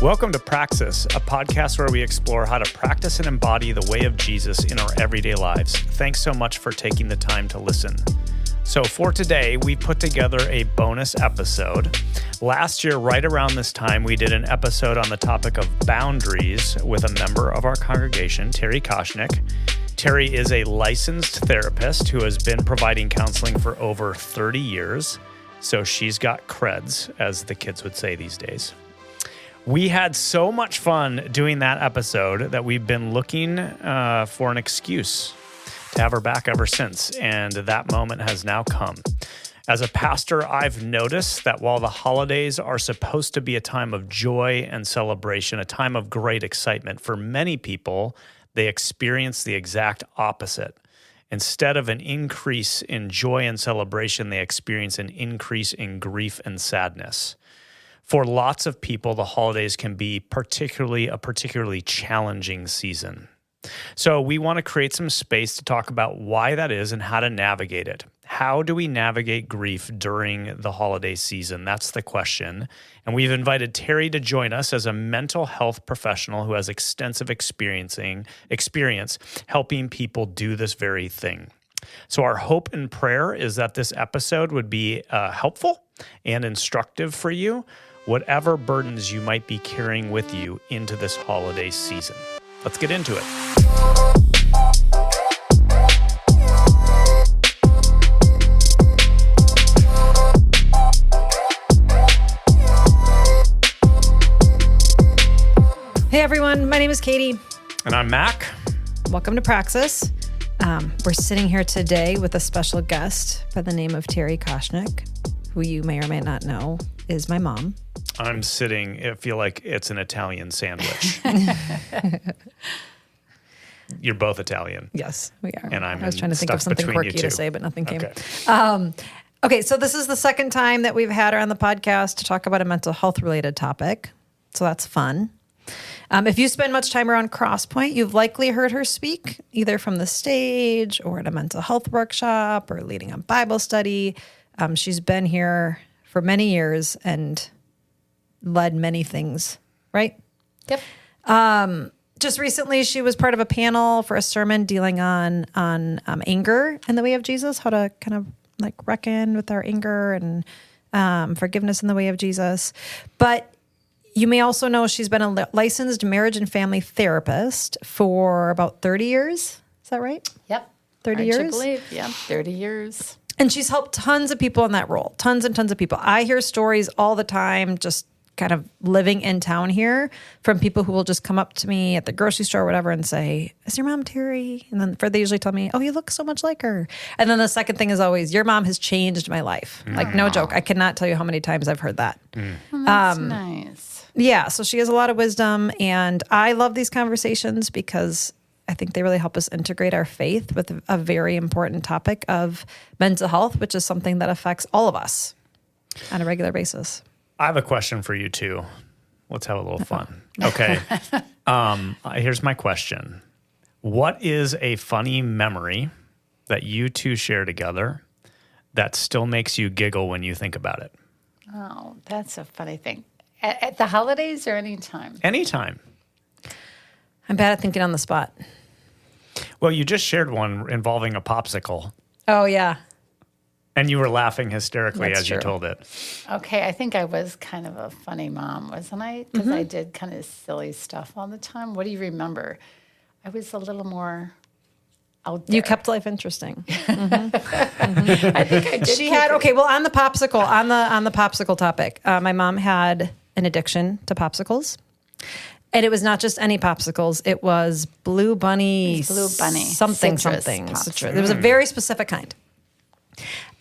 Welcome to Praxis, a podcast where we explore how to practice and embody the way of Jesus in our everyday lives. Thanks so much for taking the time to listen. So for today, we put together a bonus episode. Last year, right around this time, we did an episode on the topic of boundaries with a member of our congregation, Terri. Terri is a licensed therapist who has been providing counseling for over 30 years. So she's got creds, as the kids would say these days. We had so much fun doing that episode that we've been looking for an excuse to have her back ever since, and that moment has now come. As a pastor, I've noticed that while the holidays are supposed to be a time of joy and celebration, a time of great excitement, for many people, they experience the exact opposite. Instead of an increase in joy and celebration, they experience an increase in grief and sadness. For lots of people, the holidays can be a particularly challenging season. So we want to create some space to talk about why that is and how to navigate it. How do we navigate grief during the holiday season? That's the question. And we've invited Terri to join us as a mental health professional who has extensive experience helping people do this very thing. So our hope and prayer is that this episode would be helpful and instructive for you, whatever burdens you might be carrying with you into this holiday season. Let's get into it. Hey everyone, my name is Katie. And I'm Mac. Welcome to Praxis. We're sitting here today with a special guest by the name of Terri, who you may or may not know is my mom. I'm sitting, I feel like it's an Italian sandwich. You're both Italian. Yes, we are. And I was trying to think of something quirky to say, but nothing came. Okay. Okay, so this is the second time that we've had her on the podcast to talk about a mental health related topic. So that's fun. If you spend much time around Crosspoint, you've likely heard her speak either from the stage or at a mental health workshop or leading a Bible study. She's been here for many years and led many things, right? Yep. Just recently, she was part of a panel for a sermon dealing on anger in the way of Jesus, how to kind of like reckon with our anger and forgiveness in the way of Jesus. But you may also know she's been a licensed marriage and family therapist for about 30 years. Is that right? Yep. 30 Hard years? to believe. Yeah, 30 years. And she's helped tons of people in that role, tons and tons of people. I hear stories all the time, just kind of living in town here, from people who will just come up to me at the grocery store or whatever and say, "Is your mom Terri?" And then they usually tell me, "Oh, you look so much like her." And then the second thing is always, "Your mom has changed my life." Like, no joke. I cannot tell you how many times I've heard that. Well, that's nice. Yeah, so she has a lot of wisdom, and I love these conversations because I think they really help us integrate our faith with a very important topic of mental health, which is something that affects all of us on a regular basis. I have a question for you too. Let's have a little fun. Okay. Here's my question. What is a funny memory that you two share together that still makes you giggle when you think about it? Oh, that's a funny thing. At the holidays or any time? Anytime. I'm bad at thinking on the spot. Well, you just shared one involving a popsicle. Oh, yeah. And you were laughing hysterically That's as true. you told it. Okay, I think I was kind of a funny mom, wasn't I? Because I did kind of silly stuff all the time. What do you remember? I was a little more out there. You kept life interesting. I think I did. She had, okay, well, on the popsicle topic, my mom had an addiction to popsicles. And it was not just any popsicles. It was Blue Bunny. Something. Citrus. There was a very specific kind.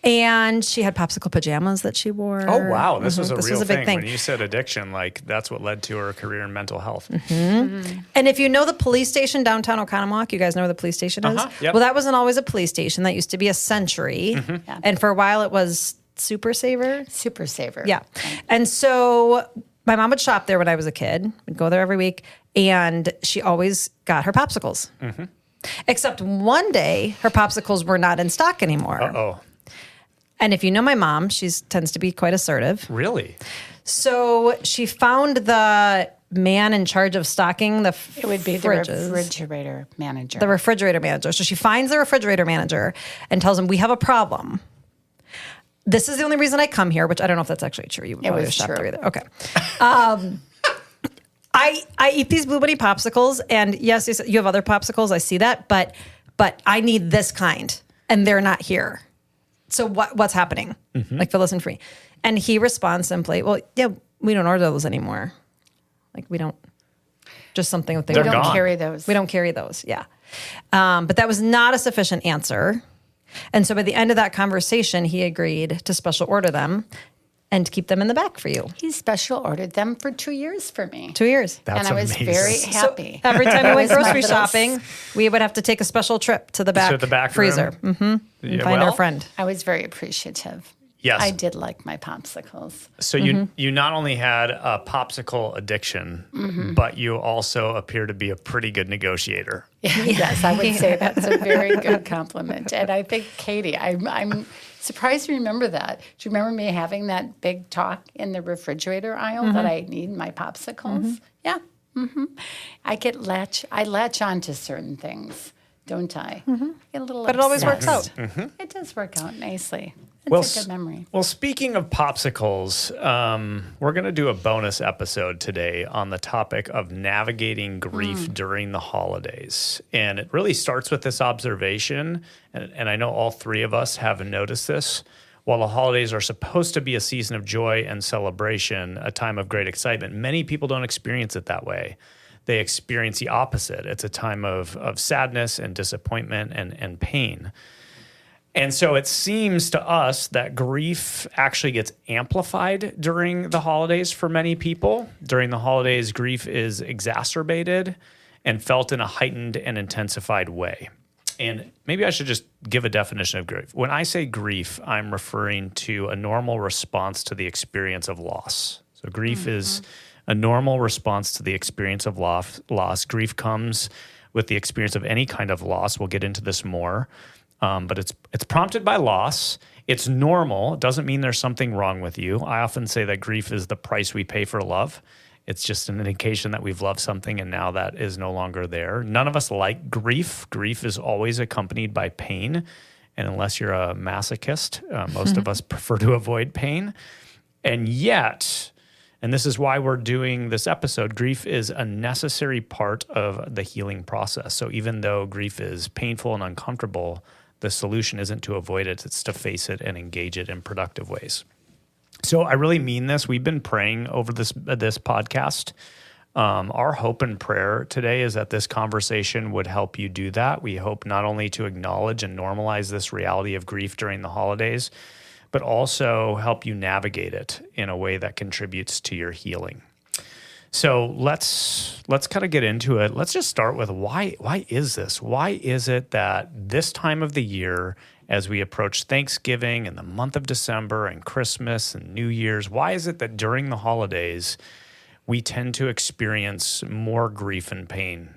And she had popsicle pajamas that she wore. Oh, wow. This was a This real was a big thing. thing. When you said addiction, like that's what led to her career in mental health. And if you know the police station downtown Oconomowoc, you guys know where the police station is? Yep. Well, that wasn't always a police station. That used to be a Century. Yeah. And for a while it was Super Saver. Super Saver. Yeah. And so my mom would shop there when I was a kid. We'd go there every week. And she always got her popsicles. Except one day, her popsicles were not in stock anymore. Uh-oh. And if you know my mom, she tends to be quite assertive. Really? So she found the man in charge of stocking the fridges. It would be the refrigerator manager. The refrigerator manager. So she finds the refrigerator manager and tells him, we have a problem. This is the only reason I come here, which I don't know if that's actually true. You would probably have stopped there either. Okay. I eat these Blue Bunny popsicles, and yes, you have other popsicles. I see that, but I need this kind, and they're not here. So what's happening? Like, Phyllis and Free. And he responds simply, well, yeah, we don't order those anymore. Like, we don't, just something that they we don't don't carry those. We don't carry those, yeah. But that was not a sufficient answer. And so by the end of that conversation, he agreed to special order them and keep them in the back for you. He special ordered them for 2 years for me. 2 years. And I was amazing. very happy. So every time we went That was my grocery little shopping, we would have to take a special trip to the back, freezer. room? And find our friend. I was very appreciative. Yes. I did like my popsicles. So you not only had a popsicle addiction, but you also appear to be a pretty good negotiator. Yes, I would say that's a very good compliment. And I think, Katie, I'm surprised you remember that. Do you remember me having that big talk in the refrigerator aisle that I need my popsicles? Yeah. I latch on to certain things, don't I? I get a little But it always works out. It does work out nicely. Well, It's a good memory. Well, speaking of popsicles, we're going to do a bonus episode today on the topic of navigating grief during the holidays. And it really starts with this observation, and I know all three of us have noticed this. While the holidays are supposed to be a season of joy and celebration, a time of great excitement, many people don't experience it that way. They experience the opposite. It's a time of sadness and disappointment and pain. And so it seems to us that grief actually gets amplified during the holidays for many people. During the holidays, grief is exacerbated and felt in a heightened and intensified way. And maybe I should just give a definition of grief. When I say grief, I'm referring to a normal response to the experience of loss. So grief is a normal response to the experience of loss. Grief comes with the experience of any kind of loss. We'll get into this more. But it's prompted by loss. It's normal. It doesn't mean there's something wrong with you. I often say that grief is the price we pay for love. It's just an indication that we've loved something and now that is no longer there. None of us like grief. Grief is always accompanied by pain. And unless you're a masochist, most of us prefer to avoid pain. And yet, and this is why we're doing this episode, grief is a necessary part of the healing process. So even though grief is painful and uncomfortable, the solution isn't to avoid it, it's to face it and engage it in productive ways. So I really mean this. We've been praying over this podcast. Our hope and prayer today is that this conversation would help you do that. We hope not only to acknowledge and normalize this reality of grief during the holidays, but also help you navigate it in a way that contributes to your healing. So let's kind of get into it. Let's just start with why is this? Why is it that this time of the year, as we approach Thanksgiving and the month of December and Christmas and New Year's, why is it that during the holidays we tend to experience more grief and pain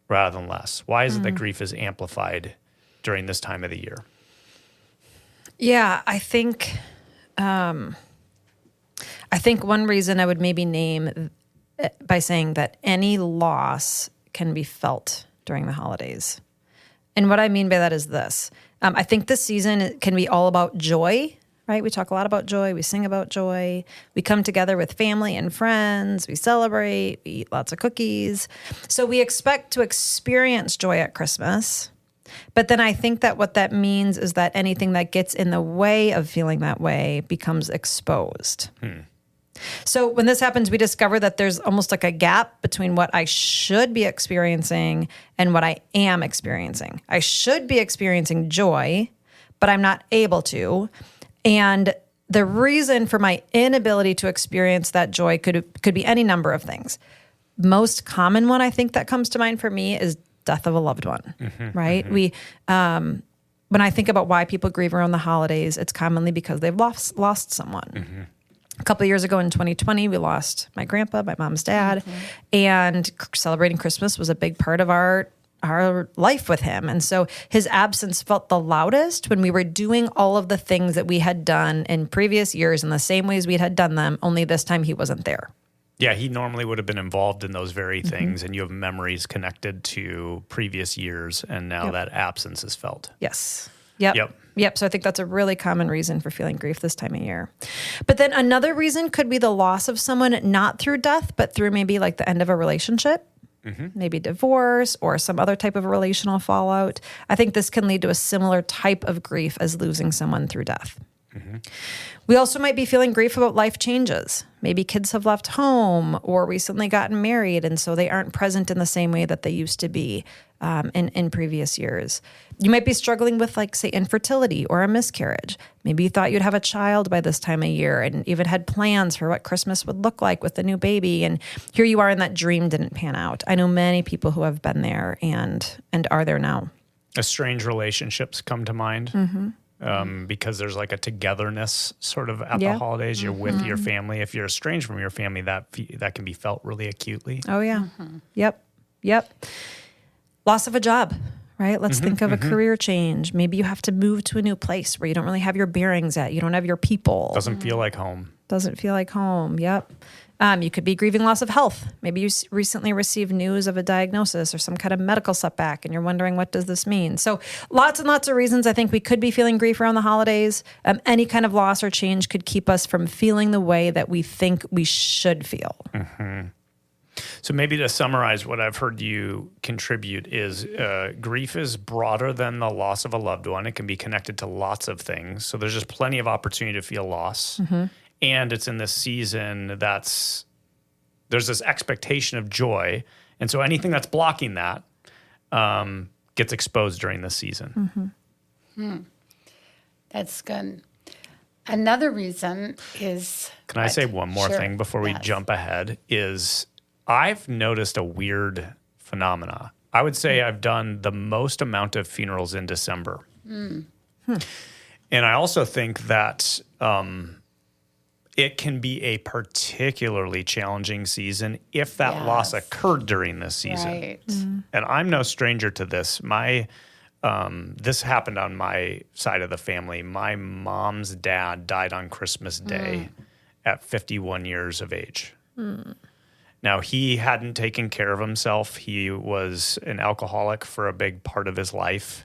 rather than less? Why is it that grief is amplified during this time of the year? Yeah, I think one reason I would maybe name by saying that any loss can be felt during the holidays. And what I mean by that is this. I think this season can be all about joy, right? We talk a lot about joy. We sing about joy. We come together with family and friends. We celebrate. We eat lots of cookies. So we expect to experience joy at Christmas. But then I think that what that means is that anything that gets in the way of feeling that way becomes exposed. So when this happens, we discover that there's almost like a gap between what I should be experiencing and what I am experiencing. I should be experiencing joy, but I'm not able to. And the reason for my inability to experience that joy could be any number of things. Most common one I think that comes to mind for me is death of a loved one, right? We, when I think about why people grieve around the holidays, it's commonly because they've lost someone. A couple of years ago in 2020, we lost my grandpa, my mom's dad, and celebrating Christmas was a big part of our life with him. And so his absence felt the loudest when we were doing all of the things that we had done in previous years in the same ways we had done them, only this time he wasn't there. Yeah, he normally would have been involved in those very things, and you have memories connected to previous years, and now that absence is felt. Yes. Yep. So I think that's a really common reason for feeling grief this time of year. But then another reason could be the loss of someone, not through death, but through maybe like the end of a relationship, maybe divorce or some other type of relational fallout. I think this can lead to a similar type of grief as losing someone through death. We also might be feeling grief about life changes. Maybe kids have left home or recently gotten married, and so they aren't present in the same way that they used to be in previous years. You might be struggling with, like, say, infertility or a miscarriage. Maybe you thought you'd have a child by this time of year and even had plans for what Christmas would look like with the new baby, and here you are and that dream didn't pan out. I know many people who have been there and are there now. Estranged relationships come to mind. Because there's like a togetherness sort of at the holidays. You're with your family. If you're estranged from your family, that can be felt really acutely. Oh, yeah. Yep. Loss of a job, right? Let's think of a career change. Maybe you have to move to a new place where you don't really have your bearings at. You don't have your people. Doesn't feel like home. Doesn't feel like home. Yep. You could be grieving loss of health. Maybe you recently received news of a diagnosis or some kind of medical setback, and you're wondering, what does this mean? So lots and lots of reasons I think we could be feeling grief around the holidays. Any kind of loss or change could keep us from feeling the way that we think we should feel. So maybe to summarize what I've heard you contribute is grief is broader than the loss of a loved one. It can be connected to lots of things. So there's just plenty of opportunity to feel loss. And it's in this season there's this expectation of joy. And so anything that's blocking that gets exposed during this season. That's good. Another reason is... Can I say one more thing before we jump ahead? Is I've noticed a weird phenomena. I would say I've done the most amount of funerals in December. And I also think that... it can be a particularly challenging season if that loss occurred during this season. Right. And I'm no stranger to this. This happened on my side of the family. My mom's dad died on Christmas Day at 51 years of age. Now, he hadn't taken care of himself. He was an alcoholic for a big part of his life.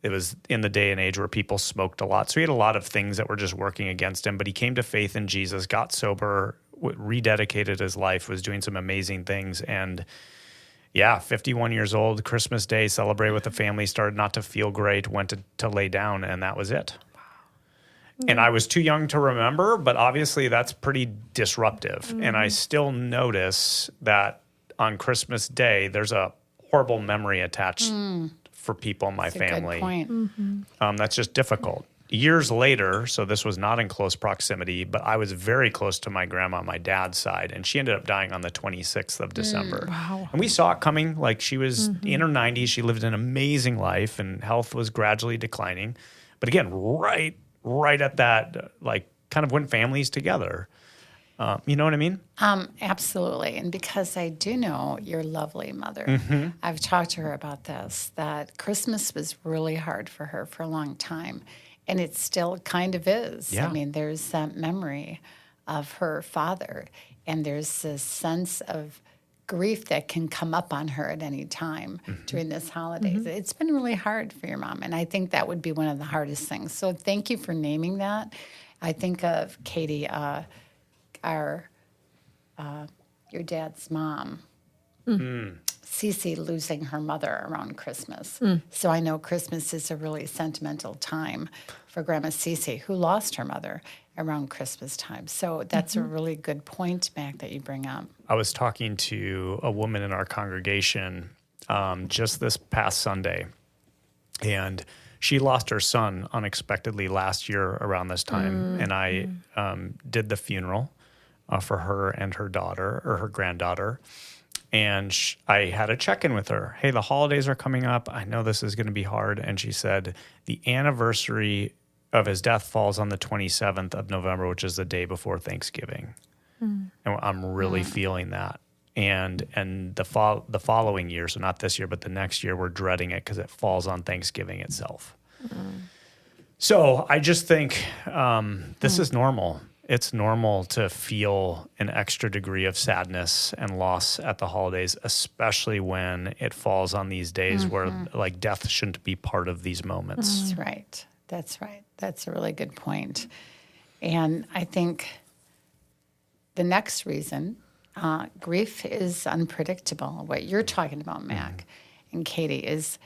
It was in the day and age where people smoked a lot. So he had a lot of things that were just working against him. But he came to faith in Jesus, got sober, rededicated his life, was doing some amazing things. And 51 years old, Christmas Day, celebrated with the family, started not to feel great, went to lay down, and that was it. And I was too young to remember, but obviously that's pretty disruptive. And I still notice that on Christmas Day, there's a horrible memory attached for people in my family. Good point. That's just difficult. Years later, so this was not in close proximity, but I was very close to my grandma on my dad's side, and she ended up dying on the 26th of December. Wow. And we saw it coming. Like, she was in her 90s. She lived an amazing life, and health was gradually declining. But again, right at that, like, kind of when families together. You know what I mean? Absolutely. And because I do know your lovely mother, I've talked to her about this, that Christmas was really hard for her for a long time. And it still kind of is. Yeah. I mean, there's that memory of her father, and there's this sense of grief that can come up on her at any time during this holidays. It's been really hard for your mom, and I think that would be one of the hardest things. So thank you for naming that. I think of Katie, your dad's mom, Cece, losing her mother around Christmas. So I know Christmas is a really sentimental time for Grandma Cece, who lost her mother around Christmas time. So that's a really good point, Mac, that you bring up. I was talking to a woman in our congregation just this past Sunday, and she lost her son unexpectedly last year around this time, and I did the funeral for her and her daughter, or her granddaughter. And I had a check-in with her. Hey, the holidays are coming up. I know this is going to be hard. And she said, the anniversary of his death falls on the 27th of November, which is the day before Thanksgiving. And I'm really feeling that. And the following year, so not this year, but the next year, we're dreading it because it falls on Thanksgiving itself. So I just think this is normal. It's normal to feel an extra degree of sadness and loss at the holidays, especially when it falls on these days where like death shouldn't be part of these moments. That's right. That's right. That's a really good point. And I think the next reason, grief is unpredictable. What you're talking about, Mac and Katie, is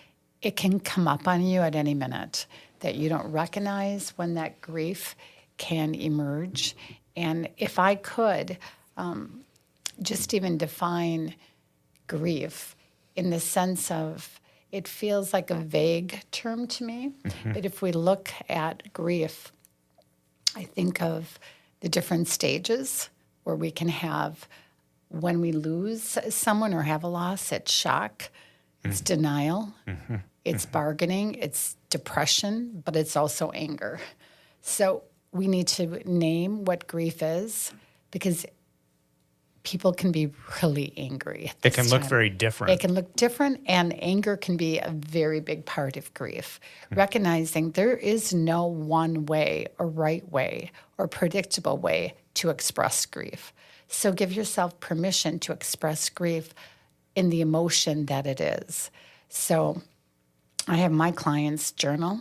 it can come up on you at any minute that you don't recognize when that grief can emerge. And if I could just even define grief in the sense of, it feels like a vague term to me, but if we look at grief, I think of the different stages where we can have when we lose someone or have a loss. It's shock, it's denial, it's bargaining, it's depression, but it's also anger. So we need to name what grief is, because people can be really angry at this It can look time. very different. It can look different, and anger can be a very big part of grief. Recognizing there is no one way or right way or predictable way to express grief. So give yourself permission to express grief in the emotion that it is. So I have my clients journal.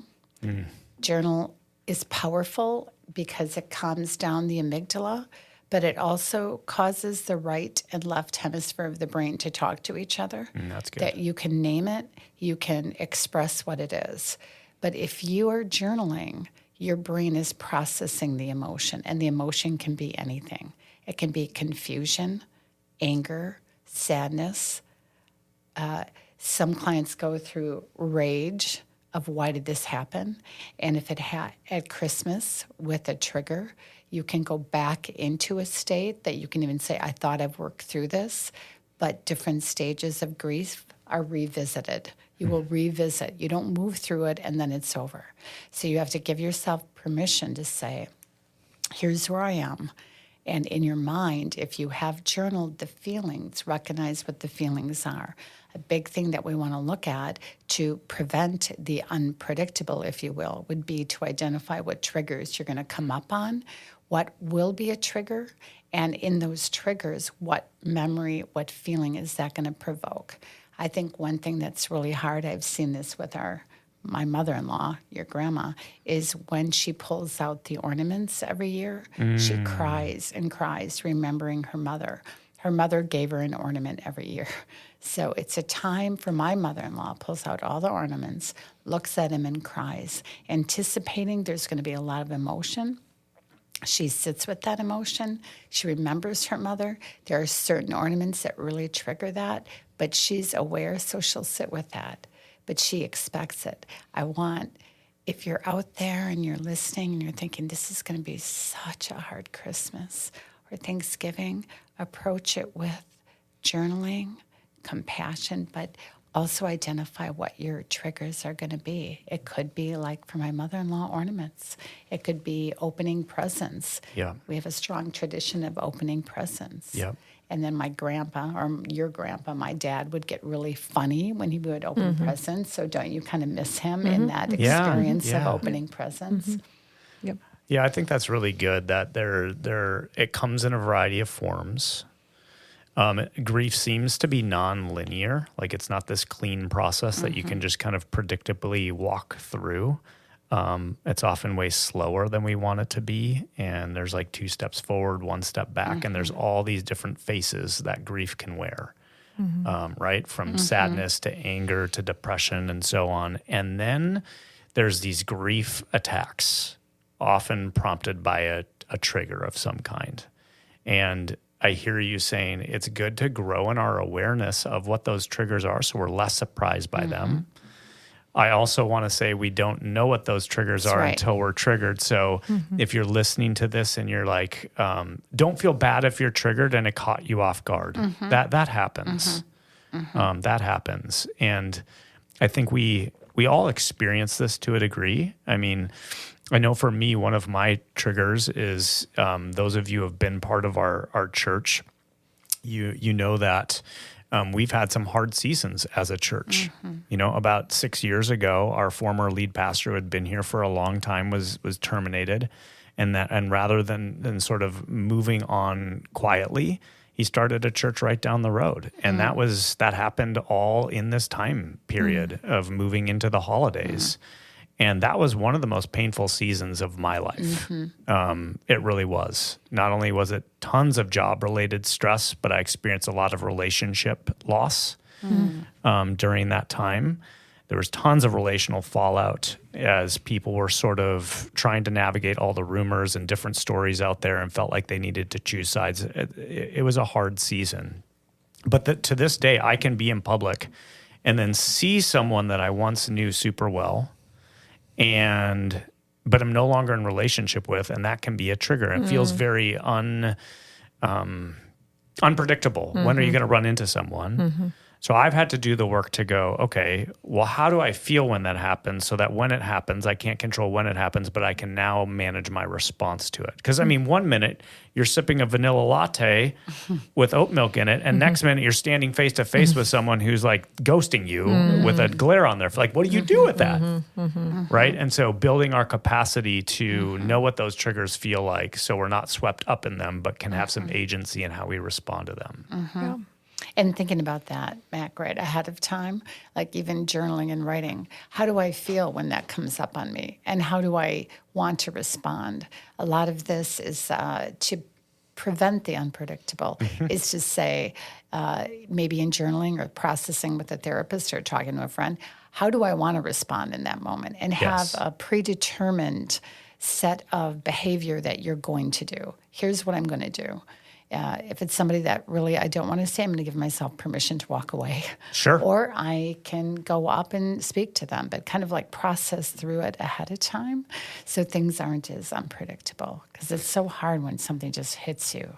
Journal is powerful because it calms down the amygdala, but it also causes the right and left hemisphere of the brain to talk to each other. That's good. That you can name it, you can express what it is. But if you are journaling, your brain is processing the emotion, and the emotion can be anything. It can be confusion, anger, sadness. Some clients go through rage of why did this happen? And if it at Christmas with a trigger, you can go back into a state that you can even say, I thought I've worked through this, but different stages of grief are revisited. You will revisit. You don't move through it and then it's over. So you have to give yourself permission to say, here's where I am. And in your mind, if you have journaled the feelings, recognize what the feelings are. A big thing that we want to look at to prevent the unpredictable, if you will, would be to identify what triggers you're going to come up on, what will be a trigger, and in those triggers, what memory, what feeling is that going to provoke. I think one thing that's really hard, I've seen this with my mother-in-law, your grandma, is when she pulls out the ornaments every year, she cries and cries, remembering her mother. Her mother gave her an ornament every year. So it's a time for my mother-in-law, pulls out all the ornaments, looks at him and cries, anticipating there's going to be a lot of emotion. She sits with that emotion. She remembers her mother. There are certain ornaments that really trigger that, but she's aware, so she'll sit with that. But she expects it. If you're out there and you're listening and you're thinking, this is going to be such a hard Christmas or Thanksgiving, approach it with journaling, compassion, but also identify what your triggers are going to be. It could be like for my mother-in-law, ornaments. It could be opening presents. Yeah. We have a strong tradition of opening presents. Yep. And then my grandpa, or your grandpa, my dad, would get really funny when he would open presents. So don't you kind of miss him in that experience of opening presents? Yep. Yeah, I think that's really good that it comes in a variety of forms. Grief seems to be non-linear, like it's not this clean process that you can just kind of predictably walk through. It's often way slower than we want it to be, and there's like 2 steps forward, 1 step back, and there's all these different faces that grief can wear, right? From sadness to anger to depression and so on. And then there's these grief attacks, often prompted by a trigger of some kind. And I hear you saying it's good to grow in our awareness of what those triggers are so we're less surprised by them. I also want to say we don't know what those triggers are until we're triggered. So if you're listening to this and you're like, don't feel bad if you're triggered and it caught you off guard. That happens. That happens. And I think we all experience this to a degree. I mean, I know for me, one of my triggers is those of you who have been part of our church, you know that we've had some hard seasons as a church. You know, about 6 years ago, our former lead pastor who had been here for a long time was terminated. And rather than sort of moving on quietly, he started a church right down the road. And that happened all in this time period of moving into the holidays. And that was one of the most painful seasons of my life. It really was. Not only was it tons of job-related stress, but I experienced a lot of relationship loss during that time. There was tons of relational fallout as people were sort of trying to navigate all the rumors and different stories out there and felt like they needed to choose sides. It was a hard season. But to this day, I can be in public and then see someone that I once knew super well, but I'm no longer in relationship with, and that can be a trigger. It feels very unpredictable. When are you going to run into someone? So I've had to do the work to go, okay, well, how do I feel when that happens so that when it happens, I can't control when it happens, but I can now manage my response to it? Because, I mean, one minute you're sipping a vanilla latte with oat milk in it, and next minute you're standing face to face with someone who's like ghosting you with a glare on their face. Like, what do you do with that? Right? And so building our capacity to know what those triggers feel like so we're not swept up in them, but can have some agency in how we respond to them. Yeah. And thinking about that, Mac, right ahead of time, like even journaling and writing, how do I feel when that comes up on me? And how do I want to respond? A lot of this is to prevent the unpredictable, is to say, maybe in journaling or processing with a therapist or talking to a friend, how do I want to respond in that moment? And have a predetermined set of behavior that you're going to do. Here's what I'm going to do. If it's somebody that really I don't want to say, I'm going to give myself permission to walk away. Sure. Or I can go up and speak to them, but kind of like process through it ahead of time so things aren't as unpredictable, because it's so hard when something just hits you.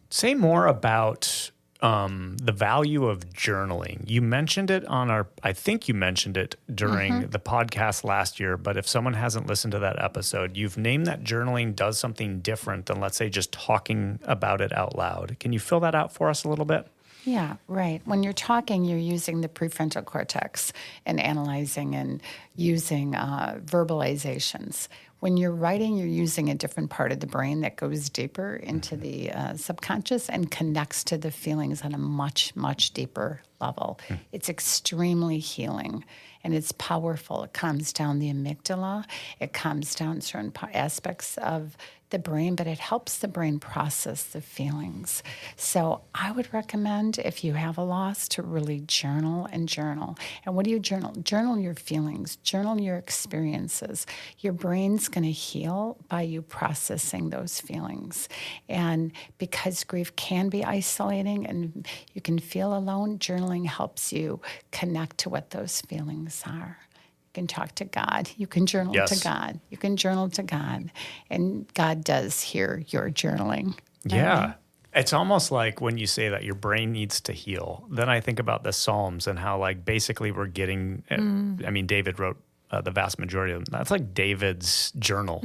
Say more about the value of journaling. You mentioned it I think you mentioned it during the podcast last year, but if someone hasn't listened to that episode, you've named that journaling does something different than, let's say, just talking about it out loud. Can you fill that out for us a little bit? Yeah, right. When you're talking, you're using the prefrontal cortex and analyzing and using verbalizations. When you're writing, you're using a different part of the brain that goes deeper into the subconscious and connects to the feelings on a much, much deeper level. It's extremely healing, and it's powerful. It calms down the amygdala. It calms down certain aspects of the brain, but it helps the brain process the feelings. So I would recommend, if you have a loss, to really journal and journal. And what do you journal? Journal your feelings, journal your experiences. Your brain's going to heal by you processing those feelings. And because grief can be isolating and you can feel alone, journaling helps you connect to what those feelings are. You can talk to God. You can journal to God. You can journal to God. And God does hear your journaling. Yeah. Right? It's almost like when you say that your brain needs to heal, then I think about the Psalms and how, like, basically we're getting, I mean, David wrote the vast majority of them. That's like David's journal.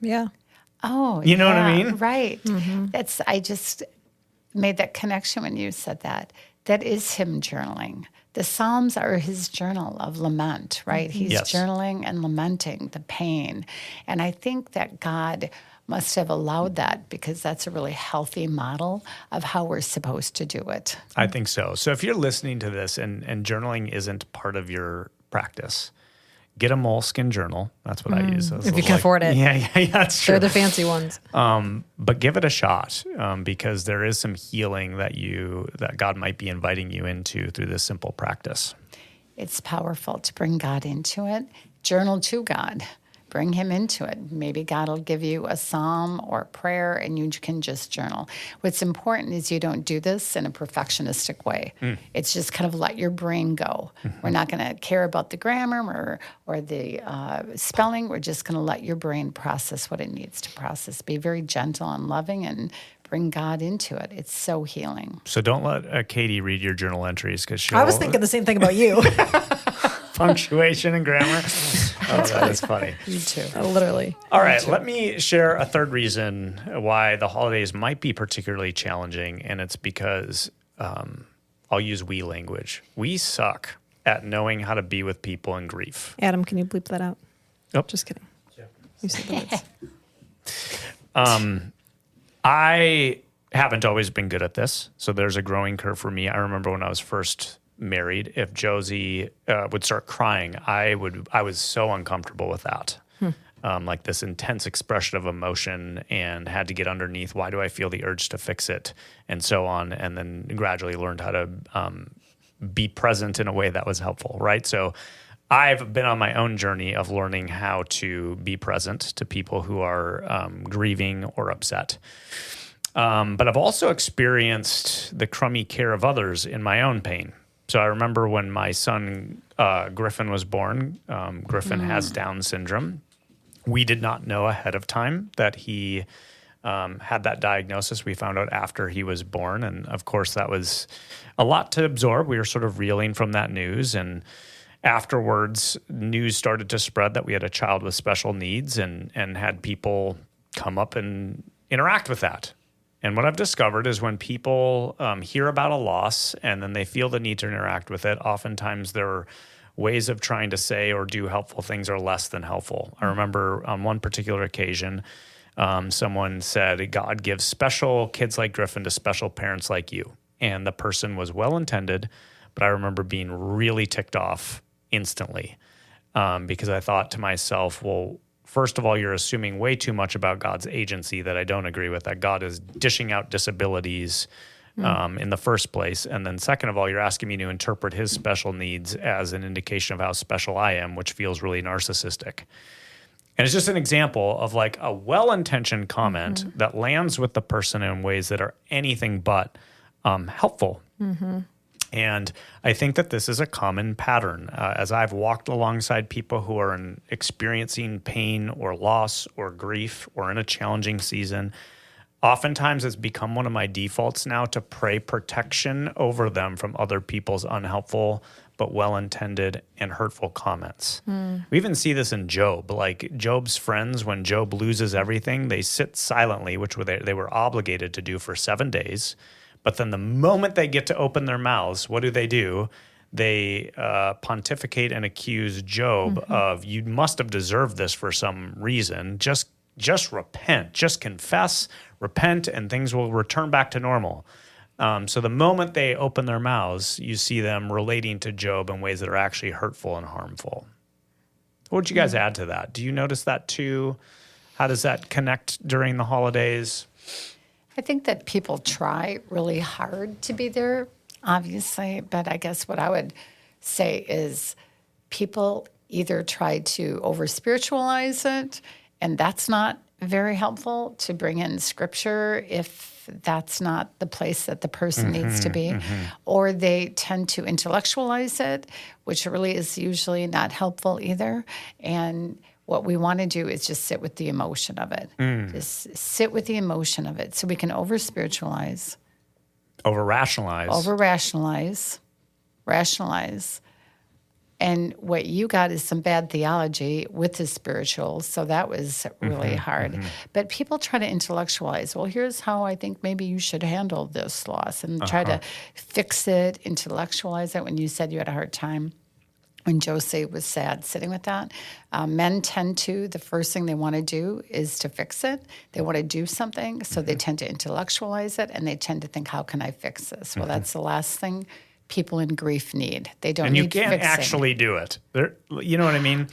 Yeah. Oh, you know what I mean? Right. I just made that connection when you said that. That is him journaling. The Psalms are his journal of lament, right? He's journaling and lamenting the pain. And I think that God must have allowed that because that's a really healthy model of how we're supposed to do it. I think so. So if you're listening to this and journaling isn't part of your practice, get a moleskin journal. That's what I use. If you can afford it. Yeah, that's true. They're the fancy ones. But give it a shot because there is some healing that God might be inviting you into through this simple practice. It's powerful to bring God into it. Journal to God. Bring him into it. Maybe God will give you a psalm or a prayer and you can just journal. What's important is you don't do this in a perfectionistic way. It's just kind of let your brain go. We're not going to care about the grammar or the spelling. We're just going to let your brain process what it needs to process. Be very gentle and loving and bring God into it. It's so healing. So don't let Katie read your journal entries because I was thinking the same thing about you. Punctuation and grammar. Oh, that is funny. You too. Literally. All right, let me share a third reason why the holidays might be particularly challenging, and it's because I'll use we language. We suck at knowing how to be with people in grief. Adam, can you bleep that out? Oh. Just kidding. You said the words. I haven't always been good at this, so there's a growing curve for me. I remember when I was first married, if Josie would start crying, I was so uncomfortable with that. Like this intense expression of emotion, and had to get underneath, why do I feel the urge to fix it, and so on, and then gradually learned how to be present in a way that was helpful, right? So I've been on my own journey of learning how to be present to people who are grieving or upset. But I've also experienced the crummy care of others in my own pain. So I remember when my son Griffin was born. Griffin has Down syndrome. We did not know ahead of time that he had that diagnosis. We found out after he was born. And of course, that was a lot to absorb. We were sort of reeling from that news. And afterwards, news started to spread that we had a child with special needs, and had people come up and interact with that. And what I've discovered is when people hear about a loss and then they feel the need to interact with it, oftentimes their ways of trying to say or do helpful things are less than helpful. I remember on one particular occasion, someone said, God gives special kids like Griffin to special parents like you. And the person was well-intended, but I remember being really ticked off instantly because I thought to myself, well, first of all, you're assuming way too much about God's agency that I don't agree with, that God is dishing out disabilities in the first place. And then second of all, you're asking me to interpret his special needs as an indication of how special I am, which feels really narcissistic. And it's just an example of like a well-intentioned comment that lands with the person in ways that are anything but helpful. And I think that this is a common pattern. As I've walked alongside people who are experiencing pain or loss or grief or in a challenging season, oftentimes it's become one of my defaults now to pray protection over them from other people's unhelpful but well-intended and hurtful comments. We even see this in Job. Like Job's friends, when Job loses everything, they sit silently, which they were obligated to do for 7 days. But then the moment they get to open their mouths, what do? They pontificate and accuse Job of, you must have deserved this for some reason. Just repent, just confess, repent, and things will return back to normal. So the moment they open their mouths, you see them relating to Job in ways that are actually hurtful and harmful. What would you guys add to that? Do you notice that too? How does that connect during the holidays? I think that people try really hard to be there, obviously, but I guess what I would say is people either try to over-spiritualize it, and that's not very helpful to bring in scripture if that's not the place that the person needs to be, or they tend to intellectualize it, which really is usually not helpful either. And what we want to do is just sit with the emotion of it. Just sit with the emotion of it so we can over-spiritualize. Over-rationalize. Over-rationalize. Rationalize. And what you got is some bad theology with the spiritual, so that was really hard. But people try to intellectualize. Well, here's how I think maybe you should handle this loss, and try to fix it, intellectualize it. When you said you had a hard time when Josie was sad, sitting with that. Men tend to, the first thing they want to do is to fix it. They want to do something, so they tend to intellectualize it, and they tend to think, how can I fix this? Well, that's the last thing people in grief need. They don't need fixing. And you can't actually do it. You know what I mean?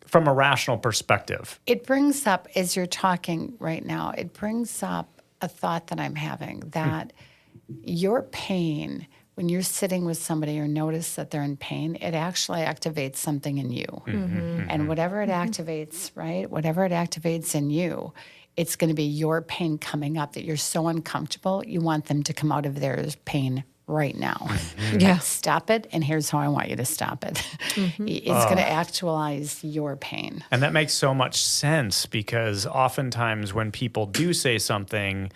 From a rational perspective. It brings up, as you're talking right now, it brings up a thought that I'm having, that your pain, when you're sitting with somebody or notice that they're in pain, it actually activates something in you. And whatever it activates, right, whatever it activates in you, it's going to be your pain coming up that you're so uncomfortable, you want them to come out of their pain right now. Yeah. Stop it, and here's how I want you to stop it. It's going to actualize your pain. And that makes so much sense, because oftentimes when people do say something,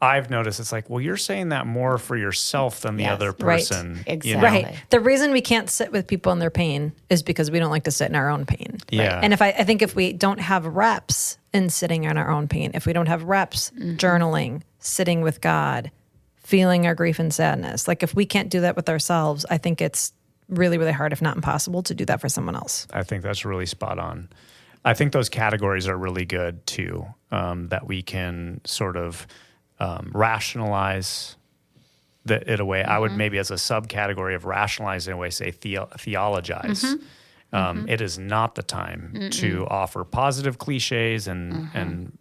I've noticed it's like, well, you're saying that more for yourself than the other person. Right. Exactly. You know? Right. The reason we can't sit with people in their pain is because we don't like to sit in our own pain. Yeah. Right? And I think if we don't have reps in sitting in our own pain, if we don't have reps journaling, sitting with God, feeling our grief and sadness, like if we can't do that with ourselves, I think it's really, really hard, if not impossible, to do that for someone else. I think that's really spot on. I think those categories are really good too, that we can sort of rationalize it away. I would maybe, as a subcategory of rationalize in a way, say theologize. It is not the time to offer positive cliches and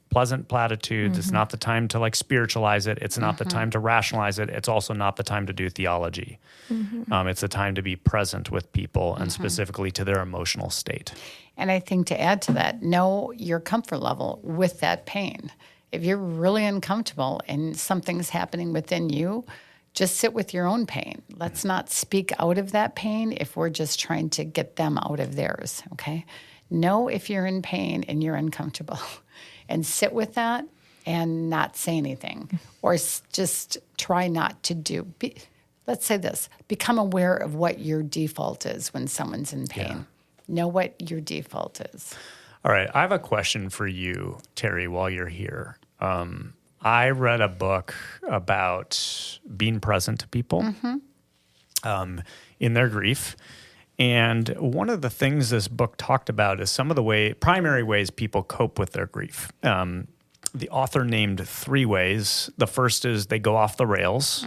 pleasant platitudes. It's not the time to like spiritualize it. It's not the time to rationalize it. It's also not the time to do theology. It's the time to be present with people and specifically to their emotional state. And I think to add to that, know your comfort level with that pain. If you're really uncomfortable and something's happening within you, just sit with your own pain. Let's not speak out of that pain if we're just trying to get them out of theirs, okay? Know if you're in pain and you're uncomfortable and sit with that and not say anything or just try not to do. Let's say this, become aware of what your default is when someone's in pain. Yeah. Know what your default is. All right, I have a question for you, Terri, while you're here. I read a book about being present to people in their grief. And one of the things this book talked about is some of the primary ways people cope with their grief. The author named 3 ways. The first is they go off the rails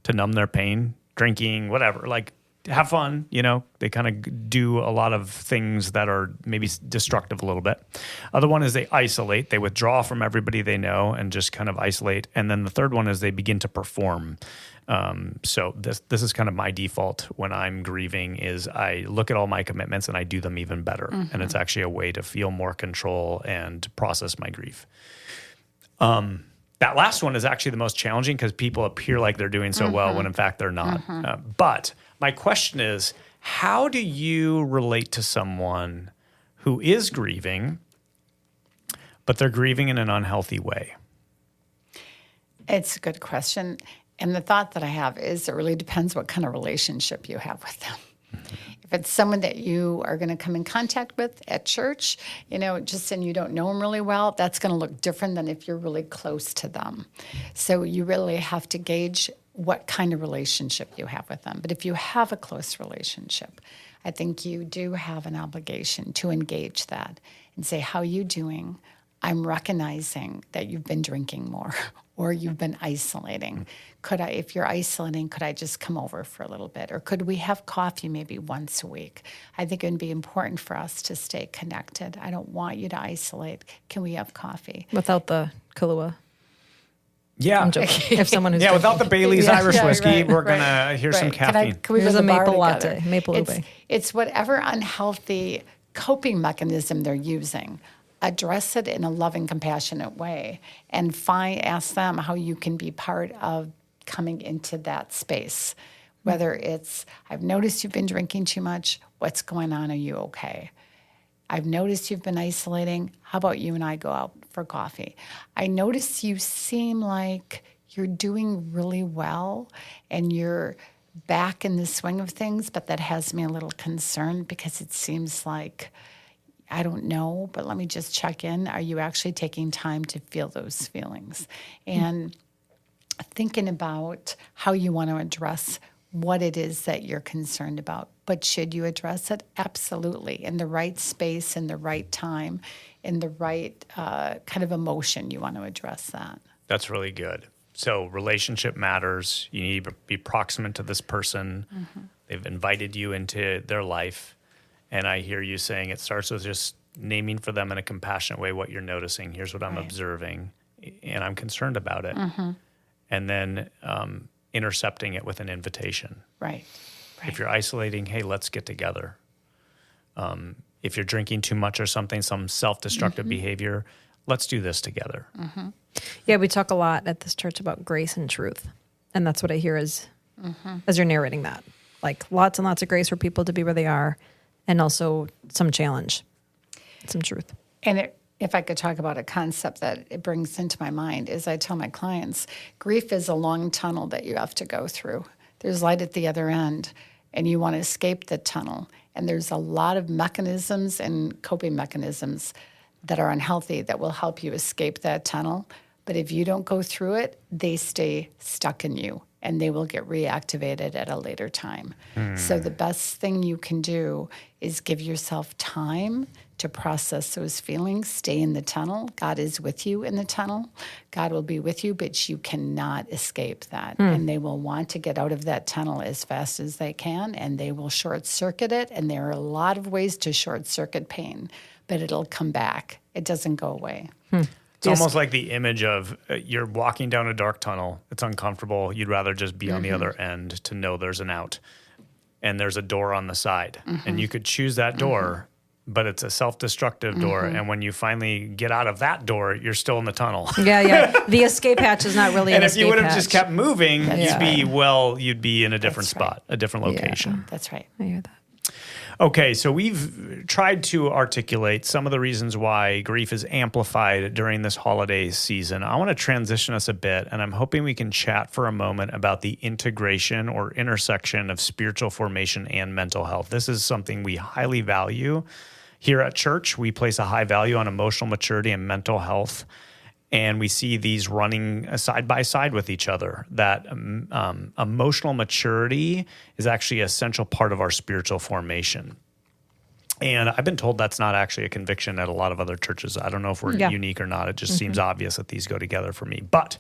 to numb their pain, drinking, whatever, like have fun, they kind of do a lot of things that are maybe destructive a little bit. Other one is they isolate, they withdraw from everybody they know and just kind of isolate. And then the third one is they begin to perform. So this is kind of my default when I'm grieving is I look at all my commitments and I do them even better. And it's actually a way to feel more control and process my grief. That last one is actually the most challenging because people appear like they're doing so well when in fact they're not. But my question is, how do you relate to someone who is grieving, but they're grieving in an unhealthy way? It's a good question. And the thought that I have is it really depends what kind of relationship you have with them. If it's someone that you are going to come in contact with at church, just and you don't know them really well, that's going to look different than if you're really close to them. So you really have to gauge what kind of relationship you have with them. But if you have a close relationship, I think you do have an obligation to engage that and say, how are you doing? I'm recognizing that you've been drinking more or you've been isolating. If you're isolating, could I just come over for a little bit? Or could we have coffee maybe once a week? I think it would be important for us to stay connected. I don't want you to isolate. Can we have coffee? Without the Kahlua. Yeah. I'm joking. If someone who's without the Bailey's Irish whiskey, right, we're going to hear some caffeine. Can we Here's go a to the bar maple together? latte, maple ube. It's whatever unhealthy coping mechanism they're using. Address it in a loving, compassionate way and ask them how you can be part of coming into that space. Whether it's, I've noticed you've been drinking too much. What's going on? Are you okay? I've noticed you've been isolating. How about you and I go out for coffee? I notice you seem like you're doing really well and you're back in the swing of things, but that has me a little concerned because it seems like, I don't know, but let me just check in. Are you actually taking time to feel those feelings? And thinking about how you want to address what it is that you're concerned about. But should you address it? Absolutely. In the right space, in the right time, in the right kind of emotion, you want to address that. That's really good. So relationship matters. You need to be proximate to this person. They've invited you into their life. And I hear you saying it starts with just naming for them in a compassionate way what you're noticing. Here's what I'm observing, and I'm concerned about it. And then intercepting it with an invitation. Right. If you're isolating, hey, let's get together. If you're drinking too much or something, some self-destructive behavior, let's do this together. Yeah, we talk a lot at this church about grace and truth. And that's what I hear as you're narrating that. Like lots and lots of grace for people to be where they are, and also some challenge, some truth. And if I could talk about a concept that it brings into my mind is I tell my clients, grief is a long tunnel that you have to go through. There's light at the other end, and you want to escape the tunnel. And there's a lot of mechanisms and coping mechanisms that are unhealthy that will help you escape that tunnel. But if you don't go through it, they stay stuck in you, and they will get reactivated at a later time. So the best thing you can do is give yourself time to process those feelings. Stay in the tunnel. God is with you in the tunnel. God will be with you, but you cannot escape that. And they will want to get out of that tunnel as fast as they can, and they will short circuit it. And there are a lot of ways to short circuit pain, but it'll come back. It doesn't go away. It's almost like the image of you're walking down a dark tunnel. It's uncomfortable. You'd rather just be on the other end to know there's an out. And there's a door on the side. And you could choose that door, but it's a self-destructive door. And when you finally get out of that door, you're still in the tunnel. Yeah. The escape hatch is not really an And if escape you would have hatch. just kept moving, you'd be in a different That's right. spot, a different location. That's right. I hear that. Okay, so we've tried to articulate some of the reasons why grief is amplified during this holiday season. I want to transition us a bit, and I'm hoping we can chat for a moment about the integration or intersection of spiritual formation and mental health. This is something we highly value here at church. We place a high value on emotional maturity and mental health, and we see these running side by side with each other, that emotional maturity is actually an essential part of our spiritual formation. And I've been told that's not actually a conviction at a lot of other churches. I don't know if we're unique or not. It just seems obvious that these go together for me. But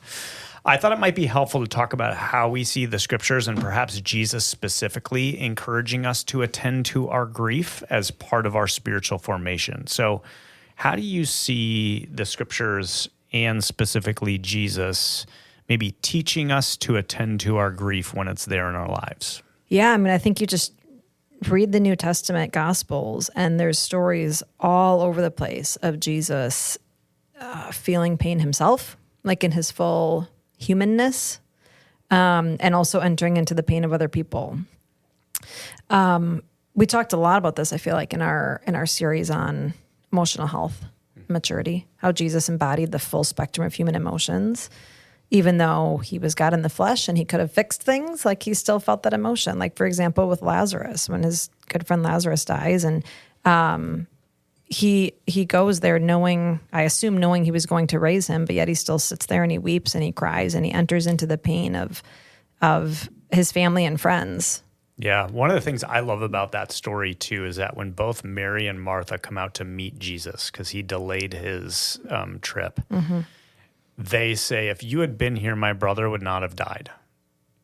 I thought it might be helpful to talk about how we see the scriptures and perhaps Jesus specifically encouraging us to attend to our grief as part of our spiritual formation. So how do you see the scriptures and specifically Jesus maybe teaching us to attend to our grief when it's there in our lives? Yeah, I mean, I think you just read the New Testament Gospels, and there's stories all over the place of Jesus feeling pain himself, like in his full humanness, and also entering into the pain of other people. We talked a lot about this, I feel like, in our series on emotional health, maturity, how Jesus embodied the full spectrum of human emotions. Even though he was God in the flesh and he could have fixed things, like he still felt that emotion. Like, for example, with Lazarus, when his good friend Lazarus dies, and he goes there knowing he was going to raise him, but yet he still sits there and he weeps and he cries and he enters into the pain of his family and friends. Yeah, one of the things I love about that story too is that when both Mary and Martha come out to meet Jesus because he delayed his trip, they say, if you had been here, my brother would not have died.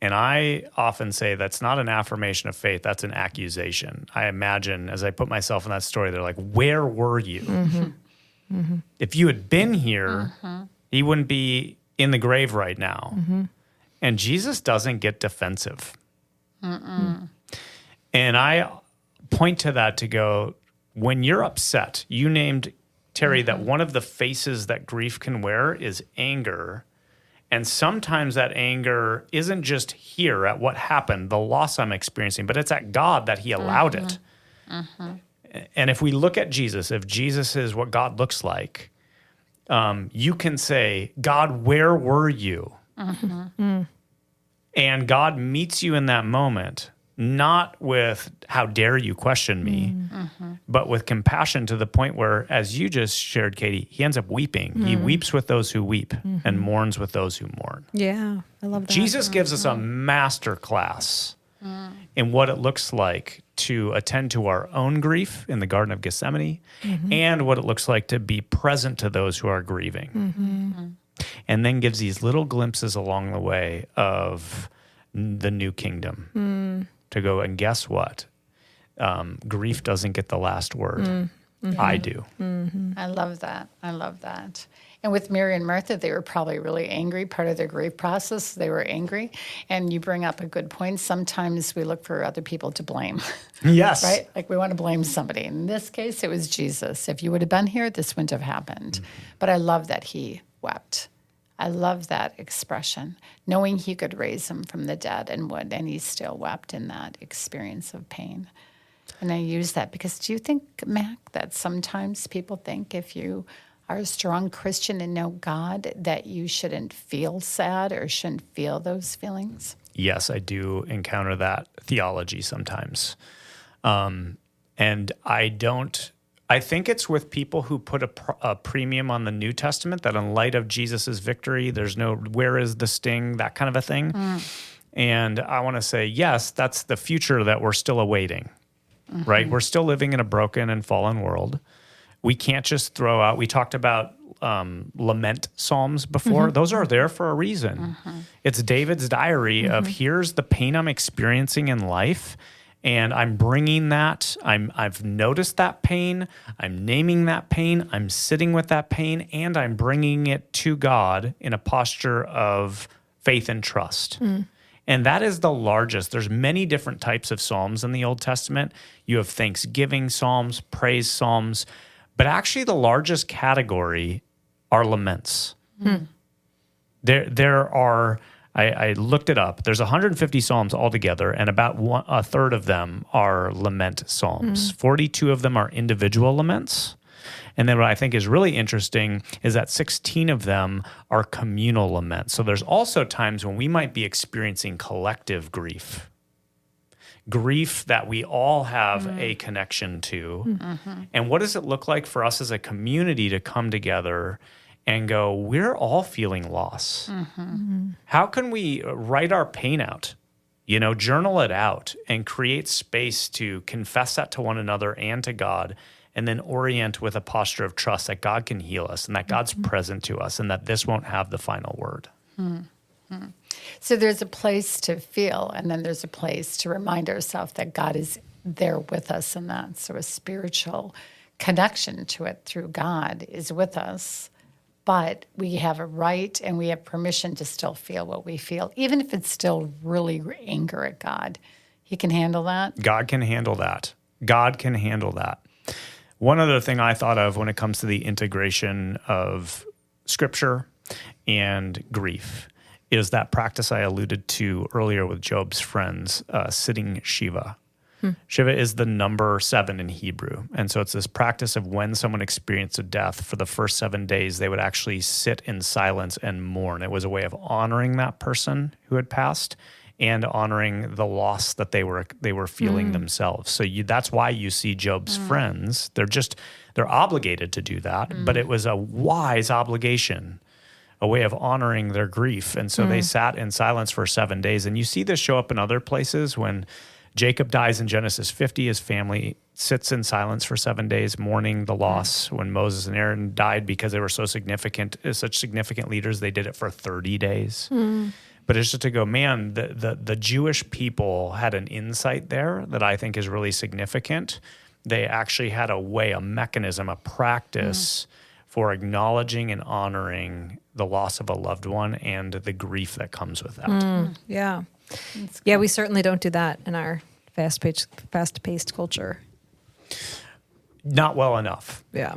And I often say that's not an affirmation of faith, that's an accusation. I imagine as I put myself in that story, they're like, where were you? If you had been here, he wouldn't be in the grave right now. And Jesus doesn't get defensive. And I point to that to go, when you're upset, you named, Terri, that one of the faces that grief can wear is anger. And sometimes that anger isn't just here at what happened, the loss I'm experiencing, but it's at God that he allowed it. And if we look at Jesus, if Jesus is what God looks like, you can say, God, where were you? And God meets you in that moment, not with how dare you question me, but with compassion to the point where, as you just shared, Katie, he ends up weeping. He weeps with those who weep and mourns with those who mourn. Yeah, I love that. Jesus gives us a master class in what it looks like to attend to our own grief in the Garden of Gethsemane and what it looks like to be present to those who are grieving. And then gives these little glimpses along the way of the new kingdom to go, and guess what? Grief doesn't get the last word. I do. I love that. I love that. And with Mary and Martha, they were probably really angry. Part of their grief process, they were angry. And you bring up a good point. Sometimes we look for other people to blame. Yes. Right? Like we want to blame somebody. In this case, it was Jesus. If you would have been here, this wouldn't have happened. But I love that he wept. I love that expression, knowing he could raise him from the dead and would, and he still wept in that experience of pain. And I use that because do you think, Mac, that sometimes people think if you are a strong Christian and know God, that you shouldn't feel sad or shouldn't feel those feelings? Yes, I do encounter that theology sometimes. And I think it's with people who put a premium on the New Testament, that in light of Jesus's victory, there's no, where is the sting, that kind of a thing. And I want to say, yes, that's the future that we're still awaiting, right? We're still living in a broken and fallen world. We can't just throw out, we talked about lament psalms before. Those are there for a reason. It's David's diary of here's the pain I'm experiencing in life, and I'm bringing that. I've noticed that pain. I'm naming that pain. I'm sitting with that pain, and I'm bringing it to God in a posture of faith and trust. And that is the largest. There's many different types of psalms in the Old Testament. You have thanksgiving psalms, praise psalms, but actually the largest category are laments. There are, I looked it up, there's 150 psalms altogether, and about a third of them are lament psalms. 42 of them are individual laments. And then what I think is really interesting is that 16 of them are communal laments. So there's also times when we might be experiencing collective grief that we all have a connection to. And what does it look like for us as a community to come together and go, we're all feeling loss. How can we write our pain out, journal it out, and create space to confess that to one another and to God, and then orient with a posture of trust that God can heal us and that God's present to us and that this won't have the final word. So there's a place to feel, and then there's a place to remind ourselves that God is there with us in that. So a spiritual connection to it through God is with us, but we have a right and we have permission to still feel what we feel, even if it's still really anger at God. He can handle that. God can handle that. God can handle that. One other thing I thought of when it comes to the integration of Scripture and grief is that practice I alluded to earlier with Job's friends, sitting Shiva. Shiva is the number 7 in Hebrew. And so it's this practice of when someone experienced a death, for the first 7 days, they would actually sit in silence and mourn. It was a way of honoring that person who had passed and honoring the loss that they were feeling themselves. So that's why you see Job's friends. They're obligated to do that, but it was a wise obligation, a way of honoring their grief. And so they sat in silence for 7 days. And you see this show up in other places. When Jacob dies in Genesis 50, his family sits in silence for 7 days, mourning the loss. When Moses and Aaron died, because they were so significant, such significant leaders, they did it for 30 days. But it's just to go, man, the Jewish people had an insight there that I think is really significant. They actually had a way, a mechanism, a practice for acknowledging and honoring the loss of a loved one and the grief that comes with that. Yeah. Yeah, we certainly don't do that in our fast-paced culture. Not well enough. Yeah.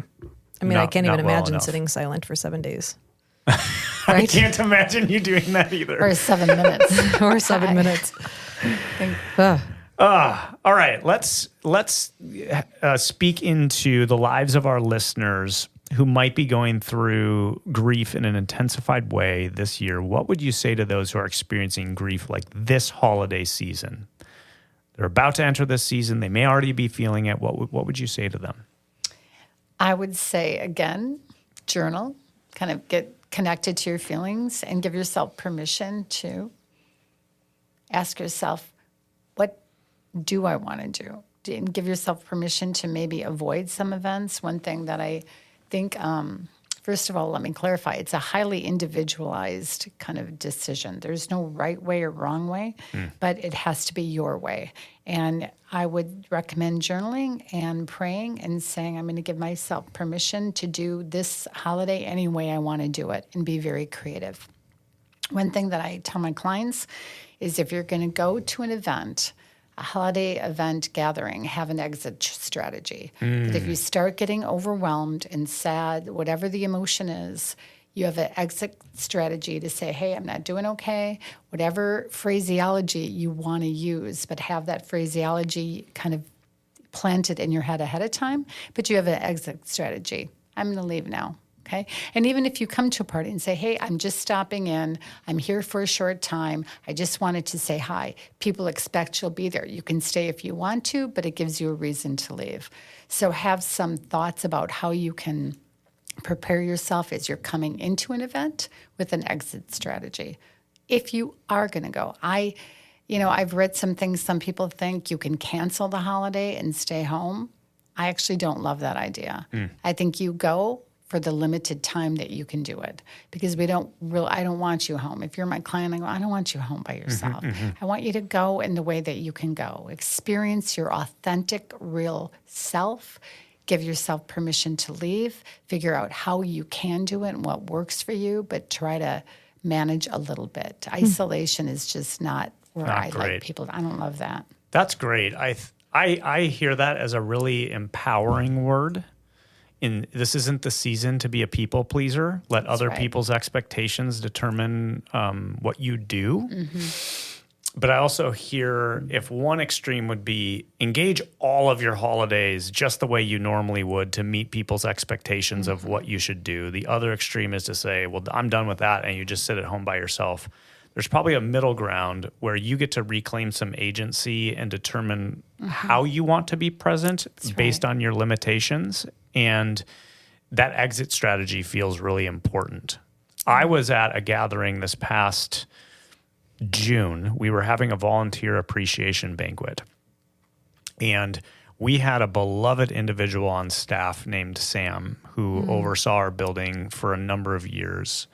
I mean, I can't even imagine sitting silent for 7 days. I can't imagine you doing that either. Or 7 minutes. Or 7 minutes. All right, let's speak into the lives of our listeners who might be going through grief in an intensified way this year. What would you say to those who are experiencing grief like this holiday season? They're about to enter this season. They may already be feeling it. What would you say to them? I would say, again, journal, kind of get connected to your feelings and give yourself permission to ask yourself, what do I want to do? And give yourself permission to maybe avoid some events. One thing that I think, first of all, let me clarify, it's a highly individualized kind of decision. There's no right way or wrong way, but it has to be your way. And I would recommend journaling and praying and saying, I'm going to give myself permission to do this holiday any way I want to do it and be very creative. One thing that I tell my clients is if you're going to go to an event, a holiday event gathering, have an exit strategy. That if you start getting overwhelmed and sad, whatever the emotion is, you have an exit strategy to say, hey, I'm not doing okay, whatever phraseology you want to use, but have that phraseology kind of planted in your head ahead of time, but you have an exit strategy. I'm going to leave now. Okay. And even if you come to a party and say, hey, I'm just stopping in, I'm here for a short time, I just wanted to say hi. People expect you'll be there. You can stay if you want to, but it gives you a reason to leave. So have some thoughts about how you can prepare yourself as you're coming into an event with an exit strategy. If you are going to go, I've read some things, some people think you can cancel the holiday and stay home. I actually don't love that idea. I think you go for the limited time that you can do it, because I don't want you home. If you're my client, I don't want you home by yourself. I want you to go in the way that you can go. Experience your authentic, real self. Give yourself permission to leave. Figure out how you can do it and what works for you, but try to manage a little bit. Isolation is just not where I great. like people. I don't love that. That's great. I hear that as a really empowering word. This isn't the season to be a people pleaser. Let other people's expectations determine what you do. But I also hear, if one extreme would be engage all of your holidays just the way you normally would to meet people's expectations of what you should do. The other extreme is to say, well, I'm done with that, and you just sit at home by yourself. There's probably a middle ground where you get to reclaim some agency and determine how you want to be present based on your limitations. And that exit strategy feels really important. I was at a gathering this past June. We were having a volunteer appreciation banquet. And we had a beloved individual on staff named Sam who oversaw our building for a number of years.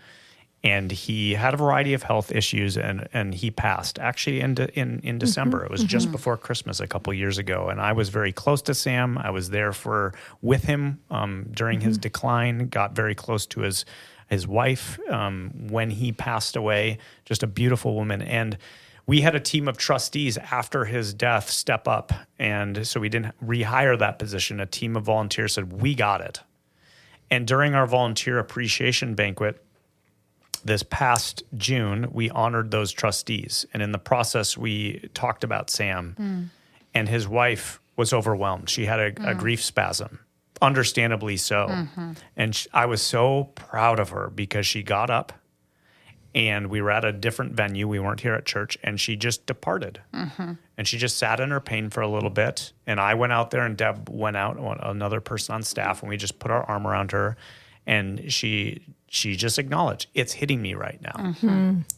And he had a variety of health issues, and he passed actually in December. It was just before Christmas a couple years ago. And I was very close to Sam. I was there with him during his decline, got very close to his wife when he passed away, just a beautiful woman. And we had a team of trustees after his death step up. And so we didn't rehire that position. A team of volunteers said, we got it. And during our volunteer appreciation banquet, this past June, we honored those trustees. And in the process, we talked about Sam. And his wife was overwhelmed. She had a grief spasm, understandably so. And I was so proud of her because she got up, and we were at a different venue. We weren't here at church. And she just departed. And she just sat in her pain for a little bit. And I went out there, and Deb went out, another person on staff, and we just put our arm around her. And she just acknowledged, it's hitting me right now.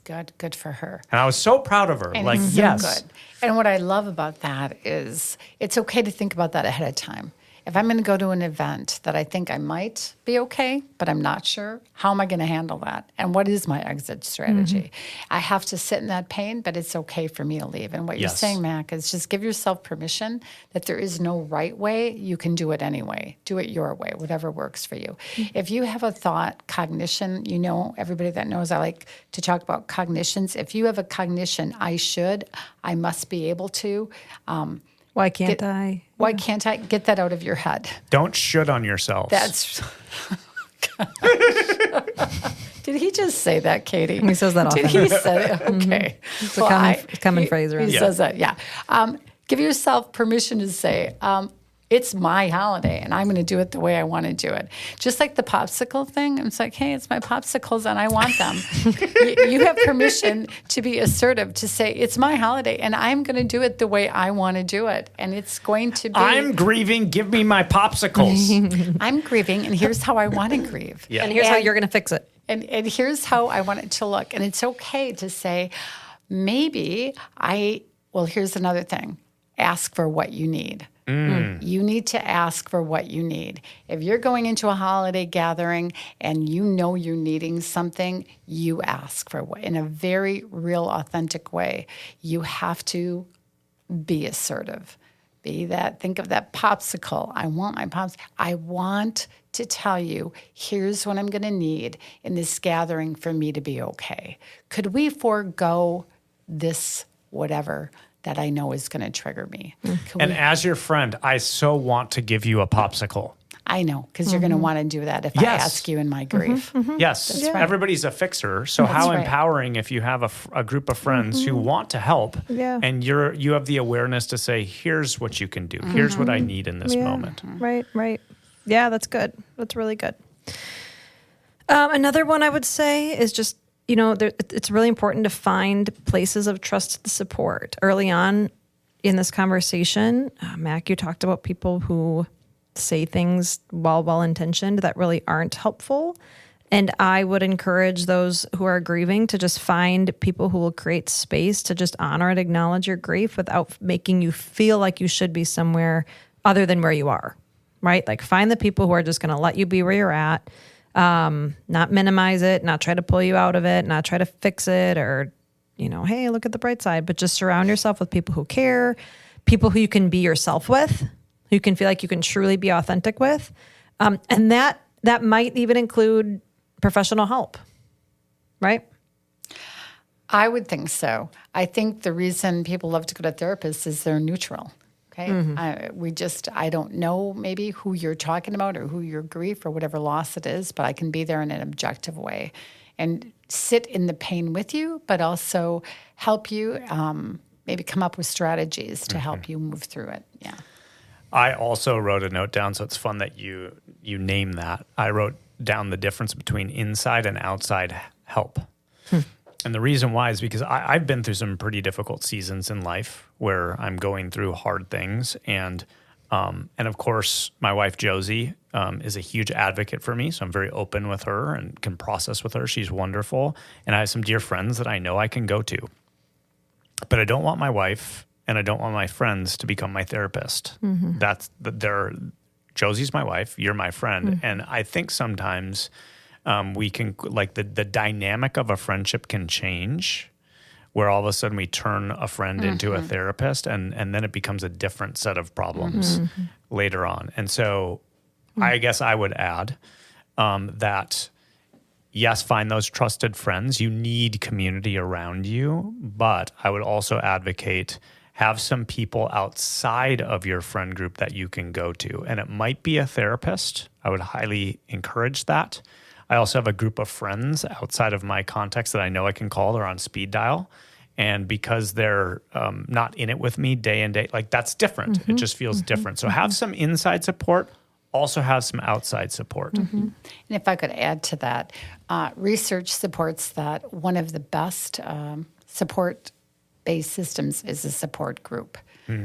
Good for her. And I was so proud of her. And like, it's yes. so good. And what I love about that is it's okay to think about that ahead of time. If I'm going to go to an event that I think I might be okay, but I'm not sure, how am I going to handle that? And what is my exit strategy? I have to sit in that pain, but it's okay for me to leave. And what you're saying, Mac, is just give yourself permission that there is no right way. You can do it anyway. Do it your way, whatever works for you. If you have a thought, cognition, everybody that knows I like to talk about cognitions. If you have a cognition, I should, I must be able to, why can't I? Why can't I? Get that out of your head. Don't should on yourself. That's. Did he just say that, Katie? He says that often. Did he say that? Okay. It's a common phrase around. He says that, yeah. Give yourself permission to say, it's my holiday, and I'm going to do it the way I want to do it. Just like the popsicle thing. It's like, hey, it's my popsicles, and I want them. You have permission to be assertive, to say, it's my holiday, and I'm going to do it the way I want to do it. And it's going to be... I'm grieving. Give me my popsicles. I'm grieving, and here's how I want to grieve. Yeah. And here's how you're going to fix it. And here's how I want it to look. And it's okay to say, maybe here's another thing. Ask for what you need. You need to ask for what you need. If you're going into a holiday gathering and you know you're needing something, you ask for what in a very real, authentic way. You have to be assertive. Think of that popsicle. I want my popsicle. I want to tell you, here's what I'm going to need in this gathering for me to be okay. Could we forego this whatever that I know is going to trigger me? And as your friend, I so want to give you a popsicle. I know, because you're going to want to do that if I ask you in my grief. Yes, That's right. Everybody's a fixer. So That's how right. empowering if you have a group of friends who want to help, and you have the awareness to say, here's what you can do. Here's what I need in this moment. Right. Yeah, that's good. That's really good. Another one I would say is just, it's really important to find places of trusted support. Early on in this conversation, Mac, you talked about people who say things while well-intentioned that really aren't helpful. And I would encourage those who are grieving to just find people who will create space to just honor and acknowledge your grief without making you feel like you should be somewhere other than where you are. right? Like find the people who are just going to let you be where you're at, not minimize it, not try to pull you out of it, not try to fix it or, hey, look at the bright side, but just surround yourself with people who care, people who you can be yourself with, who you can feel like you can truly be authentic with. And that might even include professional help, right? I would think so. I think the reason people love to go to therapists is they're neutral. Okay. I don't know maybe who you're talking about or who your grief or whatever loss it is, but I can be there in an objective way and sit in the pain with you, but also help you maybe come up with strategies to help you move through it. Yeah. I also wrote a note down, so it's fun that you name that. I wrote down the difference between inside and outside help. And the reason why is because I've been through some pretty difficult seasons in life where I'm going through hard things. And of course, my wife, Josie, is a huge advocate for me. So I'm very open with her and can process with her. She's wonderful. And I have some dear friends that I know I can go to. But I don't want my wife and I don't want my friends to become my therapist. Josie's my wife. You're my friend. And I think sometimes we can, like the dynamic of a friendship can change where all of a sudden we turn a friend into a therapist and then it becomes a different set of problems later on. And so I guess I would add that, yes, find those trusted friends. You need community around you, but I would also advocate have some people outside of your friend group that you can go to. And it might be a therapist. I would highly encourage that. I also have a group of friends outside of my context that I know I can call. They're on speed dial. And because they're not in it with me day and day, like that's different. It just feels different. So have some inside support, also have some outside support. And if I could add to that, research supports that one of the best support-based systems is a support group.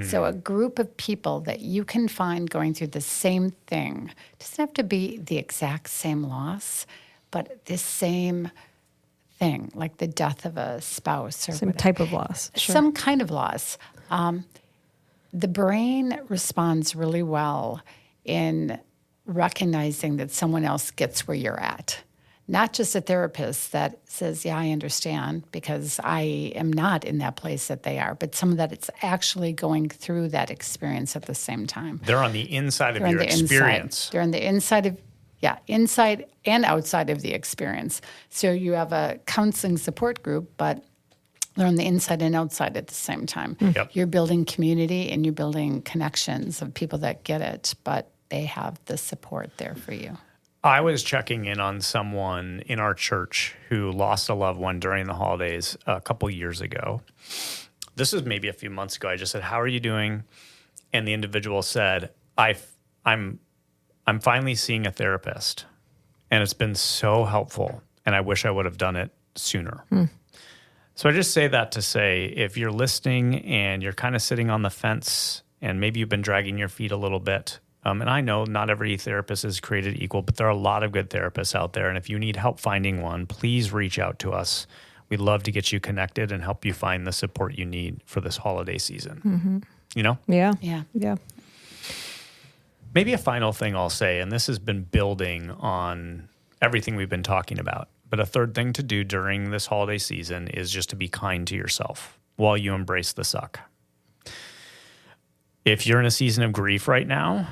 So a group of people that you can find going through the same thing. It doesn't have to be the exact same loss, but this same thing, like the death of a spouse or Some whatever. type of loss. Sure. Some kind of loss. The brain responds really well in recognizing that someone else gets where you're at. Not just a therapist that says, yeah, I understand because I am not in that place that they are, but someone that it's actually going through that experience at the same time. They're on the inside of your experience. They're on the inside and outside of the experience. So you have a counseling support group, but they're on the inside and outside at the same time. Yep. You're building community and you're building connections of people that get it, but they have the support there for you. I was checking in on someone in our church who lost a loved one during the holidays a couple years ago. This was maybe a few months ago. I just said, "How are you doing?" And the individual said, "I'm finally seeing a therapist, and it's been so helpful, and I wish I would have done it sooner." So I just say that to say, if you're listening and you're kind of sitting on the fence, and maybe you've been dragging your feet a little bit. And I know not every therapist is created equal, but there are a lot of good therapists out there. And if you need help finding one, please reach out to us. We'd love to get you connected and help you find the support you need for this holiday season. You know? Yeah. Maybe a final thing I'll say, and this has been building on everything we've been talking about, but a third thing to do during this holiday season is just to be kind to yourself while you embrace the suck. If you're in a season of grief right now,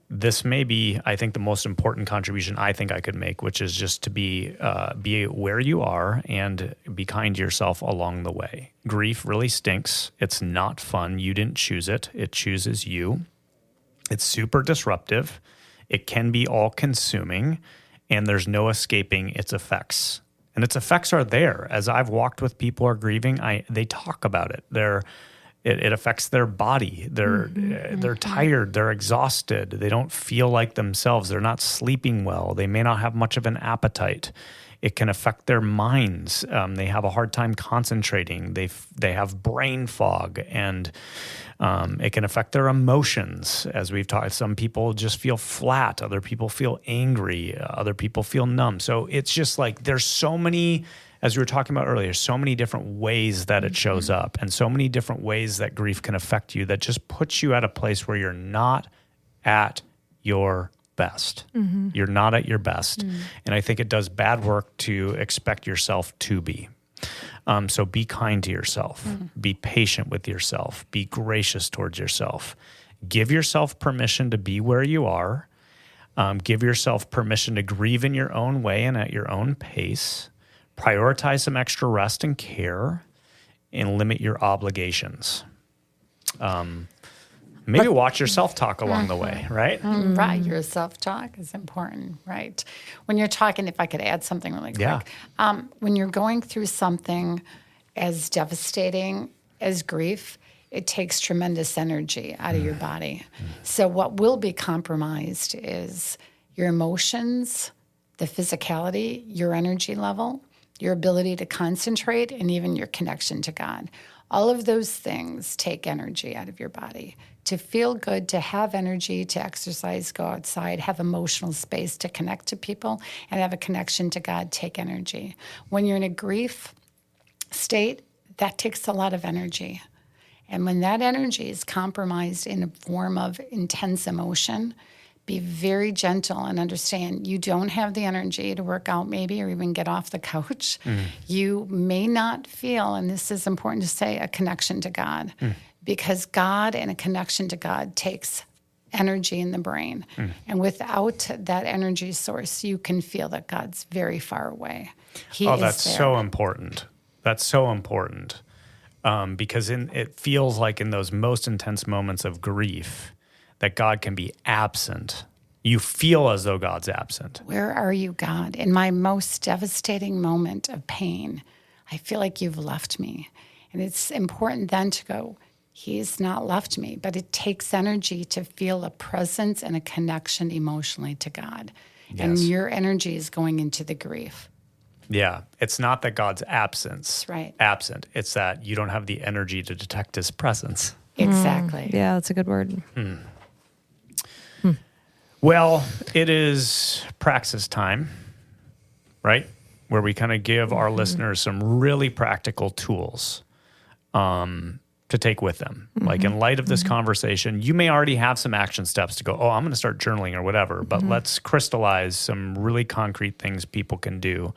this may be, I think, the most important contribution I think I could make, which is just to be where you are and be kind to yourself along the way. Grief really stinks. It's not fun. You didn't choose it. It chooses you. It's super disruptive. It can be all-consuming, and there's no escaping its effects. And its effects are there. As I've walked with people who are grieving, they talk about it. It affects their body. They're tired. They're exhausted. They don't feel like themselves. They're not sleeping well. They may not have much of an appetite. It can affect their minds. They have a hard time concentrating. They have brain fog, and it can affect their emotions. As we've talked, some people just feel flat. Other people feel angry. Other people feel numb. So it's just like there's so many. As we were talking about earlier, so many different ways that it shows up and so many different ways that grief can affect you that just puts you at a place where you're not at your best. You're not at your best. And I think it does bad work to expect yourself to be. So be kind to yourself. Be patient with yourself. Be gracious towards yourself. Give yourself permission to be where you are. Give yourself permission to grieve in your own way and at your own pace. Prioritize some extra rest and care, and limit your obligations. Maybe watch your self-talk along the way, right? Right, your self-talk is important, right? When you're talking, if I could add something really quick. When you're going through something as devastating as grief, it takes tremendous energy out of your body. So what will be compromised is your emotions, the physicality, your energy level, your ability to concentrate, and even your connection to God. All of those things take energy out of your body. To feel good, to have energy, to exercise, go outside, have emotional space to connect to people, and have a connection to God take energy. When you're in a grief state, that takes a lot of energy. And when that energy is compromised in a form of intense emotion, be very gentle and understand you don't have the energy to work out maybe or even get off the couch. You may not feel, and this is important to say, a connection to God. Because God and a connection to God takes energy in the brain. And without that energy source, you can feel that God's very far away. That's so important. That's so important. Because it feels like in those most intense moments of grief that God can be absent. You feel as though God's absent. Where are you, God? In my most devastating moment of pain, I feel like you've left me. And it's important then to go, He's not left me. But it takes energy to feel a presence and a connection emotionally to God. Yes. And your energy is going into the grief. Yeah. It's not that God's absent. It's that you don't have the energy to detect his presence. Exactly. Yeah, that's a good word. Well, it is praxis time, right? Where we kind of give our listeners some really practical tools to take with them. Like in light of this conversation, you may already have some action steps to go, I'm going to start journaling or whatever, but let's crystallize some really concrete things people can do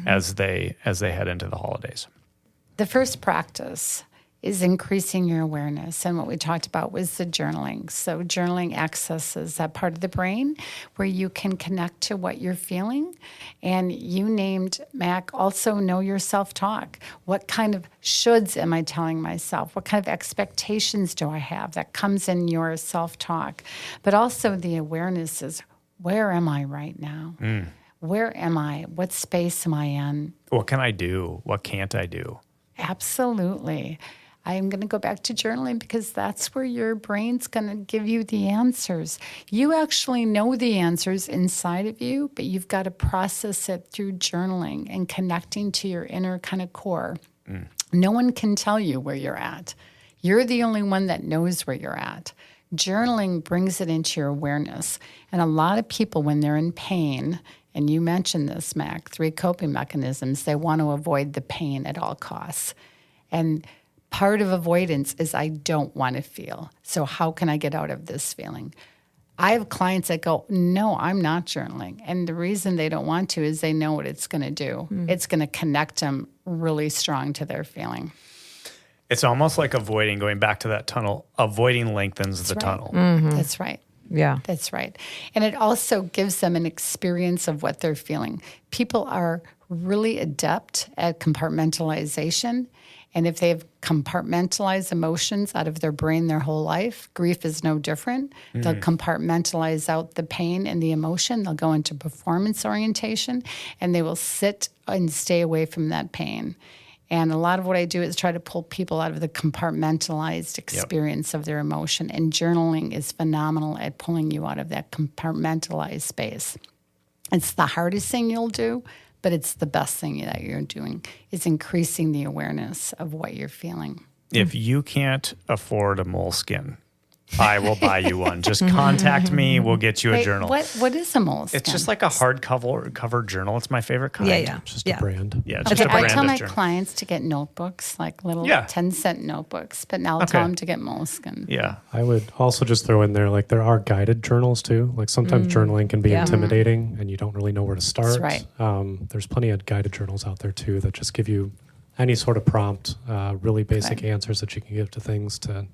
as they head into the holidays. The first practice is increasing your awareness. And what we talked about was the journaling. So journaling accesses that part of the brain where you can connect to what you're feeling. And you named, Mac, also know your self-talk. What kind of shoulds am I telling myself? What kind of expectations do I have? That comes in your self-talk. But also the awareness is, where am I right now? Where am I? What space am I in? What can I do? What can't I do? Absolutely. I'm going to go back to journaling because that's where your brain's going to give you the answers. You actually know the answers inside of you, but you've got to process it through journaling and connecting to your inner kind of core. No one can tell you where you're at. You're the only one that knows where you're at. Journaling brings it into your awareness. And a lot of people, when they're in pain, and you mentioned this, Mac, 3 coping mechanisms, they want to avoid the pain at all costs. And part of avoidance is I don't want to feel. So how can I get out of this feeling? I have clients that go, no, I'm not journaling. And the reason they don't want to is they know what it's going to do. It's going to connect them really strong to their feeling. It's almost like going back to that tunnel. Avoiding lengthens the tunnel. That's right. Yeah. That's right. And it also gives them an experience of what they're feeling. People are really adept at compartmentalization. And if they've compartmentalized emotions out of their brain their whole life, grief is no different. They'll compartmentalize out the pain and the emotion. They'll go into performance orientation, and they will sit and stay away from that pain. And a lot of what I do is try to pull people out of the compartmentalized experience of their emotion. And journaling is phenomenal at pulling you out of that compartmentalized space. It's the hardest thing you'll do, but it's the best thing that you're doing, is increasing the awareness of what you're feeling. If you can't afford a moleskin I will buy you one. Just contact me. We'll get you a Wait, journal. what is a moleskin? It's just like a hardcover journal. It's my favorite kind. Yeah. It's just a brand. Yeah, it's Okay, just a I brand tell of my journal. clients to get notebooks, like little Yeah. 10-cent notebooks, but now I'll tell them to get moleskin. Yeah. I would also just throw in there, like there are guided journals too. Like sometimes journaling can be Yeah. intimidating and you don't really know where to start. That's right. There's plenty of guided journals out there too that just give you any sort of prompt, really basic answers that you can give to things to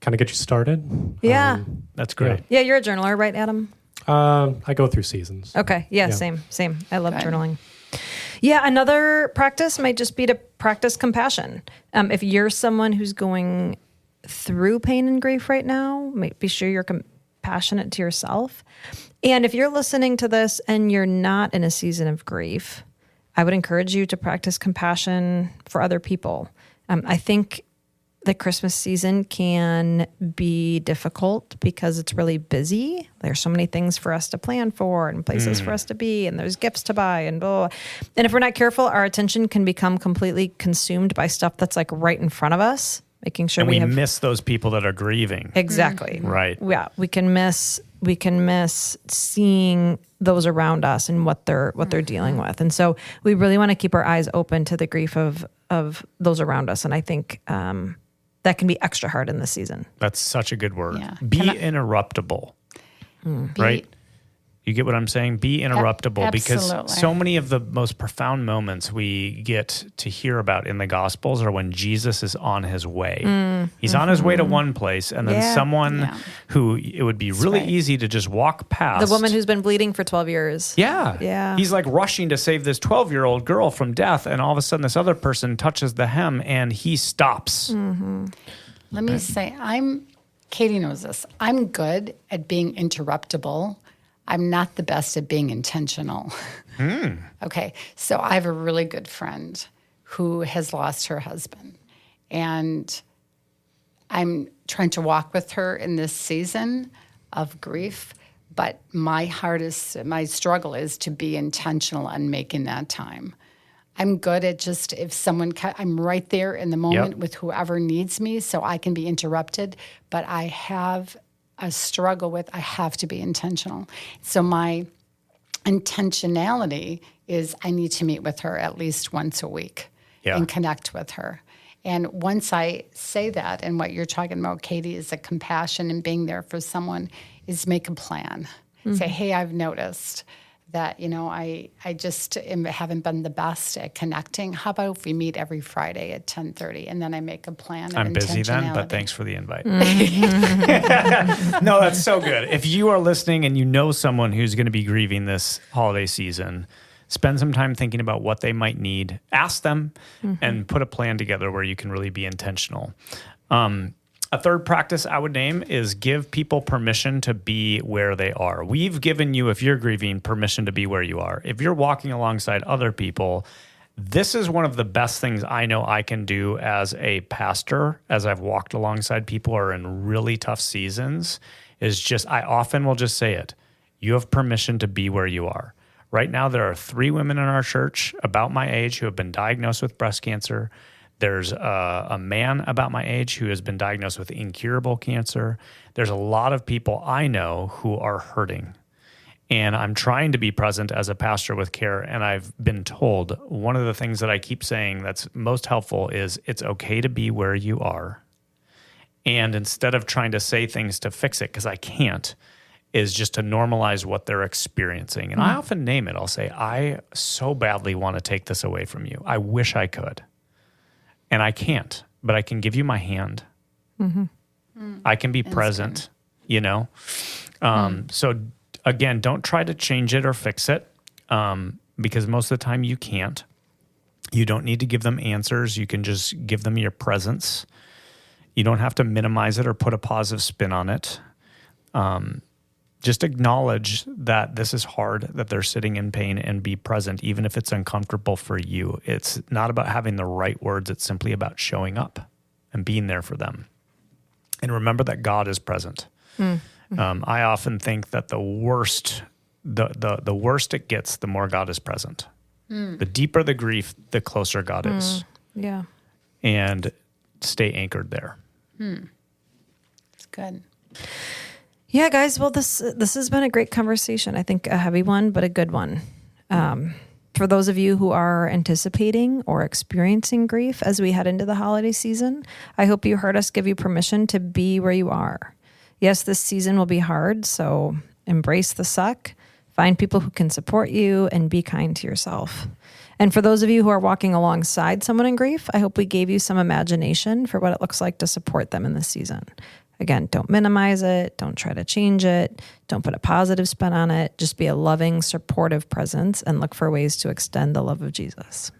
kind of get you started. Yeah. That's great. Yeah, you're a journaler, right, Adam? I go through seasons. Okay. Yeah, Yeah. same. I love Good. journaling. Yeah, another practice might just be to practice compassion. If you're someone who's going through pain and grief right now, be sure you're compassionate to yourself. And if you're listening to this and you're not in a season of grief, I would encourage you to practice compassion for other people. I think the Christmas season can be difficult because it's really busy. There's so many things for us to plan for and places for us to be, and there's gifts to buy and blah, blah, blah. And if we're not careful, our attention can become completely consumed by stuff that's like right in front of us, making sure And we we have miss those people that are grieving. exactly Right. Yeah, we can miss seeing those around us and what they're dealing with. And so we really want to keep our eyes open to the grief of those around us. And I think that can be extra hard in this season. That's such a good word. Yeah. Be interruptible. Right? You get what I'm saying? Be interruptible, because absolutely. so many of the most profound moments we get to hear about in the Gospels are when Jesus is on his way. He's on his way to one place, and then Yeah. someone Yeah. who it would be really right. easy to just walk past. The woman who's been bleeding for 12 years. Yeah. Yeah. He's like rushing to save this 12-year-old girl from death, and all of a sudden this other person touches the hem and he stops. Let me say, Katie knows this. I'm good at being interruptible. I'm not the best at being intentional. Okay, so I have a really good friend who has lost her husband. And I'm trying to walk with her in this season of grief. But my struggle is to be intentional on making that time. I'm good at just, if someone, I'm right there in the moment with whoever needs me so I can be interrupted. But I have a struggle with, I have to be intentional. So my intentionality is I need to meet with her at least once a week and connect with her. And once I say that, and what you're talking about, Katie, is a compassion and being there for someone, is make a plan. Say, hey, I've noticed that, I just haven't been the best at connecting. How about if we meet every Friday at 10:30, and then I make a plan of I'm busy then, but intentionality. thanks for the invite. No, that's so good. If you are listening and you know someone who's going to be grieving this holiday season, spend some time thinking about what they might need. Ask them and put a plan together where you can really be intentional. A third practice I would name is give people permission to be where they are. We've given you, if you're grieving, permission to be where you are. If you're walking alongside other people, this is one of the best things I know I can do as a pastor, as I've walked alongside people who are in really tough seasons, is just, I often will just say it. You have permission to be where you are. Right now, there are 3 women in our church about my age who have been diagnosed with breast cancer. There's a man about my age who has been diagnosed with incurable cancer. There's a lot of people I know who are hurting. And I'm trying to be present as a pastor with care. And I've been told one of the things that I keep saying that's most helpful is it's okay to be where you are. And instead of trying to say things to fix it, because I can't, is just to normalize what they're experiencing. And I often name it. I'll say, I so badly want to take this away from you. I wish I could. And I can't, but I can give you my hand. I can be present, So again, don't try to change it or fix it because most of the time you can't. You don't need to give them answers. You can just give them your presence. You don't have to minimize it or put a positive spin on it. Just acknowledge that this is hard, that they're sitting in pain, and be present, even if it's uncomfortable for you. It's not about having the right words. It's simply about showing up and being there for them. And remember that God is present. I often think that the worst it gets, the more God is present. The deeper the grief, the closer God is. Yeah. And stay anchored there. It's good. Yeah, guys. Well, this has been a great conversation. I think a heavy one, but a good one. For those of you who are anticipating or experiencing grief as we head into the holiday season, I hope you heard us give you permission to be where you are. Yes, this season will be hard, so embrace the suck, find people who can support you, and be kind to yourself. And for those of you who are walking alongside someone in grief, I hope we gave you some imagination for what it looks like to support them in this season. Again, don't minimize it. Don't try to change it. Don't put a positive spin on it. Just be a loving, supportive presence and look for ways to extend the love of Jesus.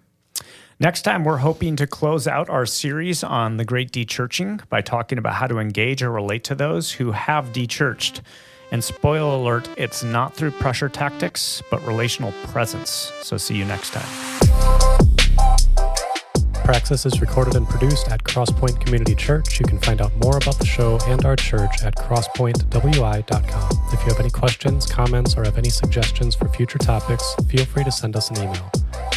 Next time, we're hoping to close out our series on the great de-churching by talking about how to engage or relate to those who have de-churched. And spoiler alert, it's not through pressure tactics, but relational presence. So see you next time. Praxis is recorded and produced at Crosspoint Community Church. You can find out more about the show and our church at crosspointwi.com. If you have any questions, comments, or have any suggestions for future topics, feel free to send us an email.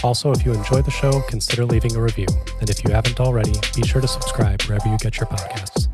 Also, if you enjoy the show, consider leaving a review. And if you haven't already, be sure to subscribe wherever you get your podcasts.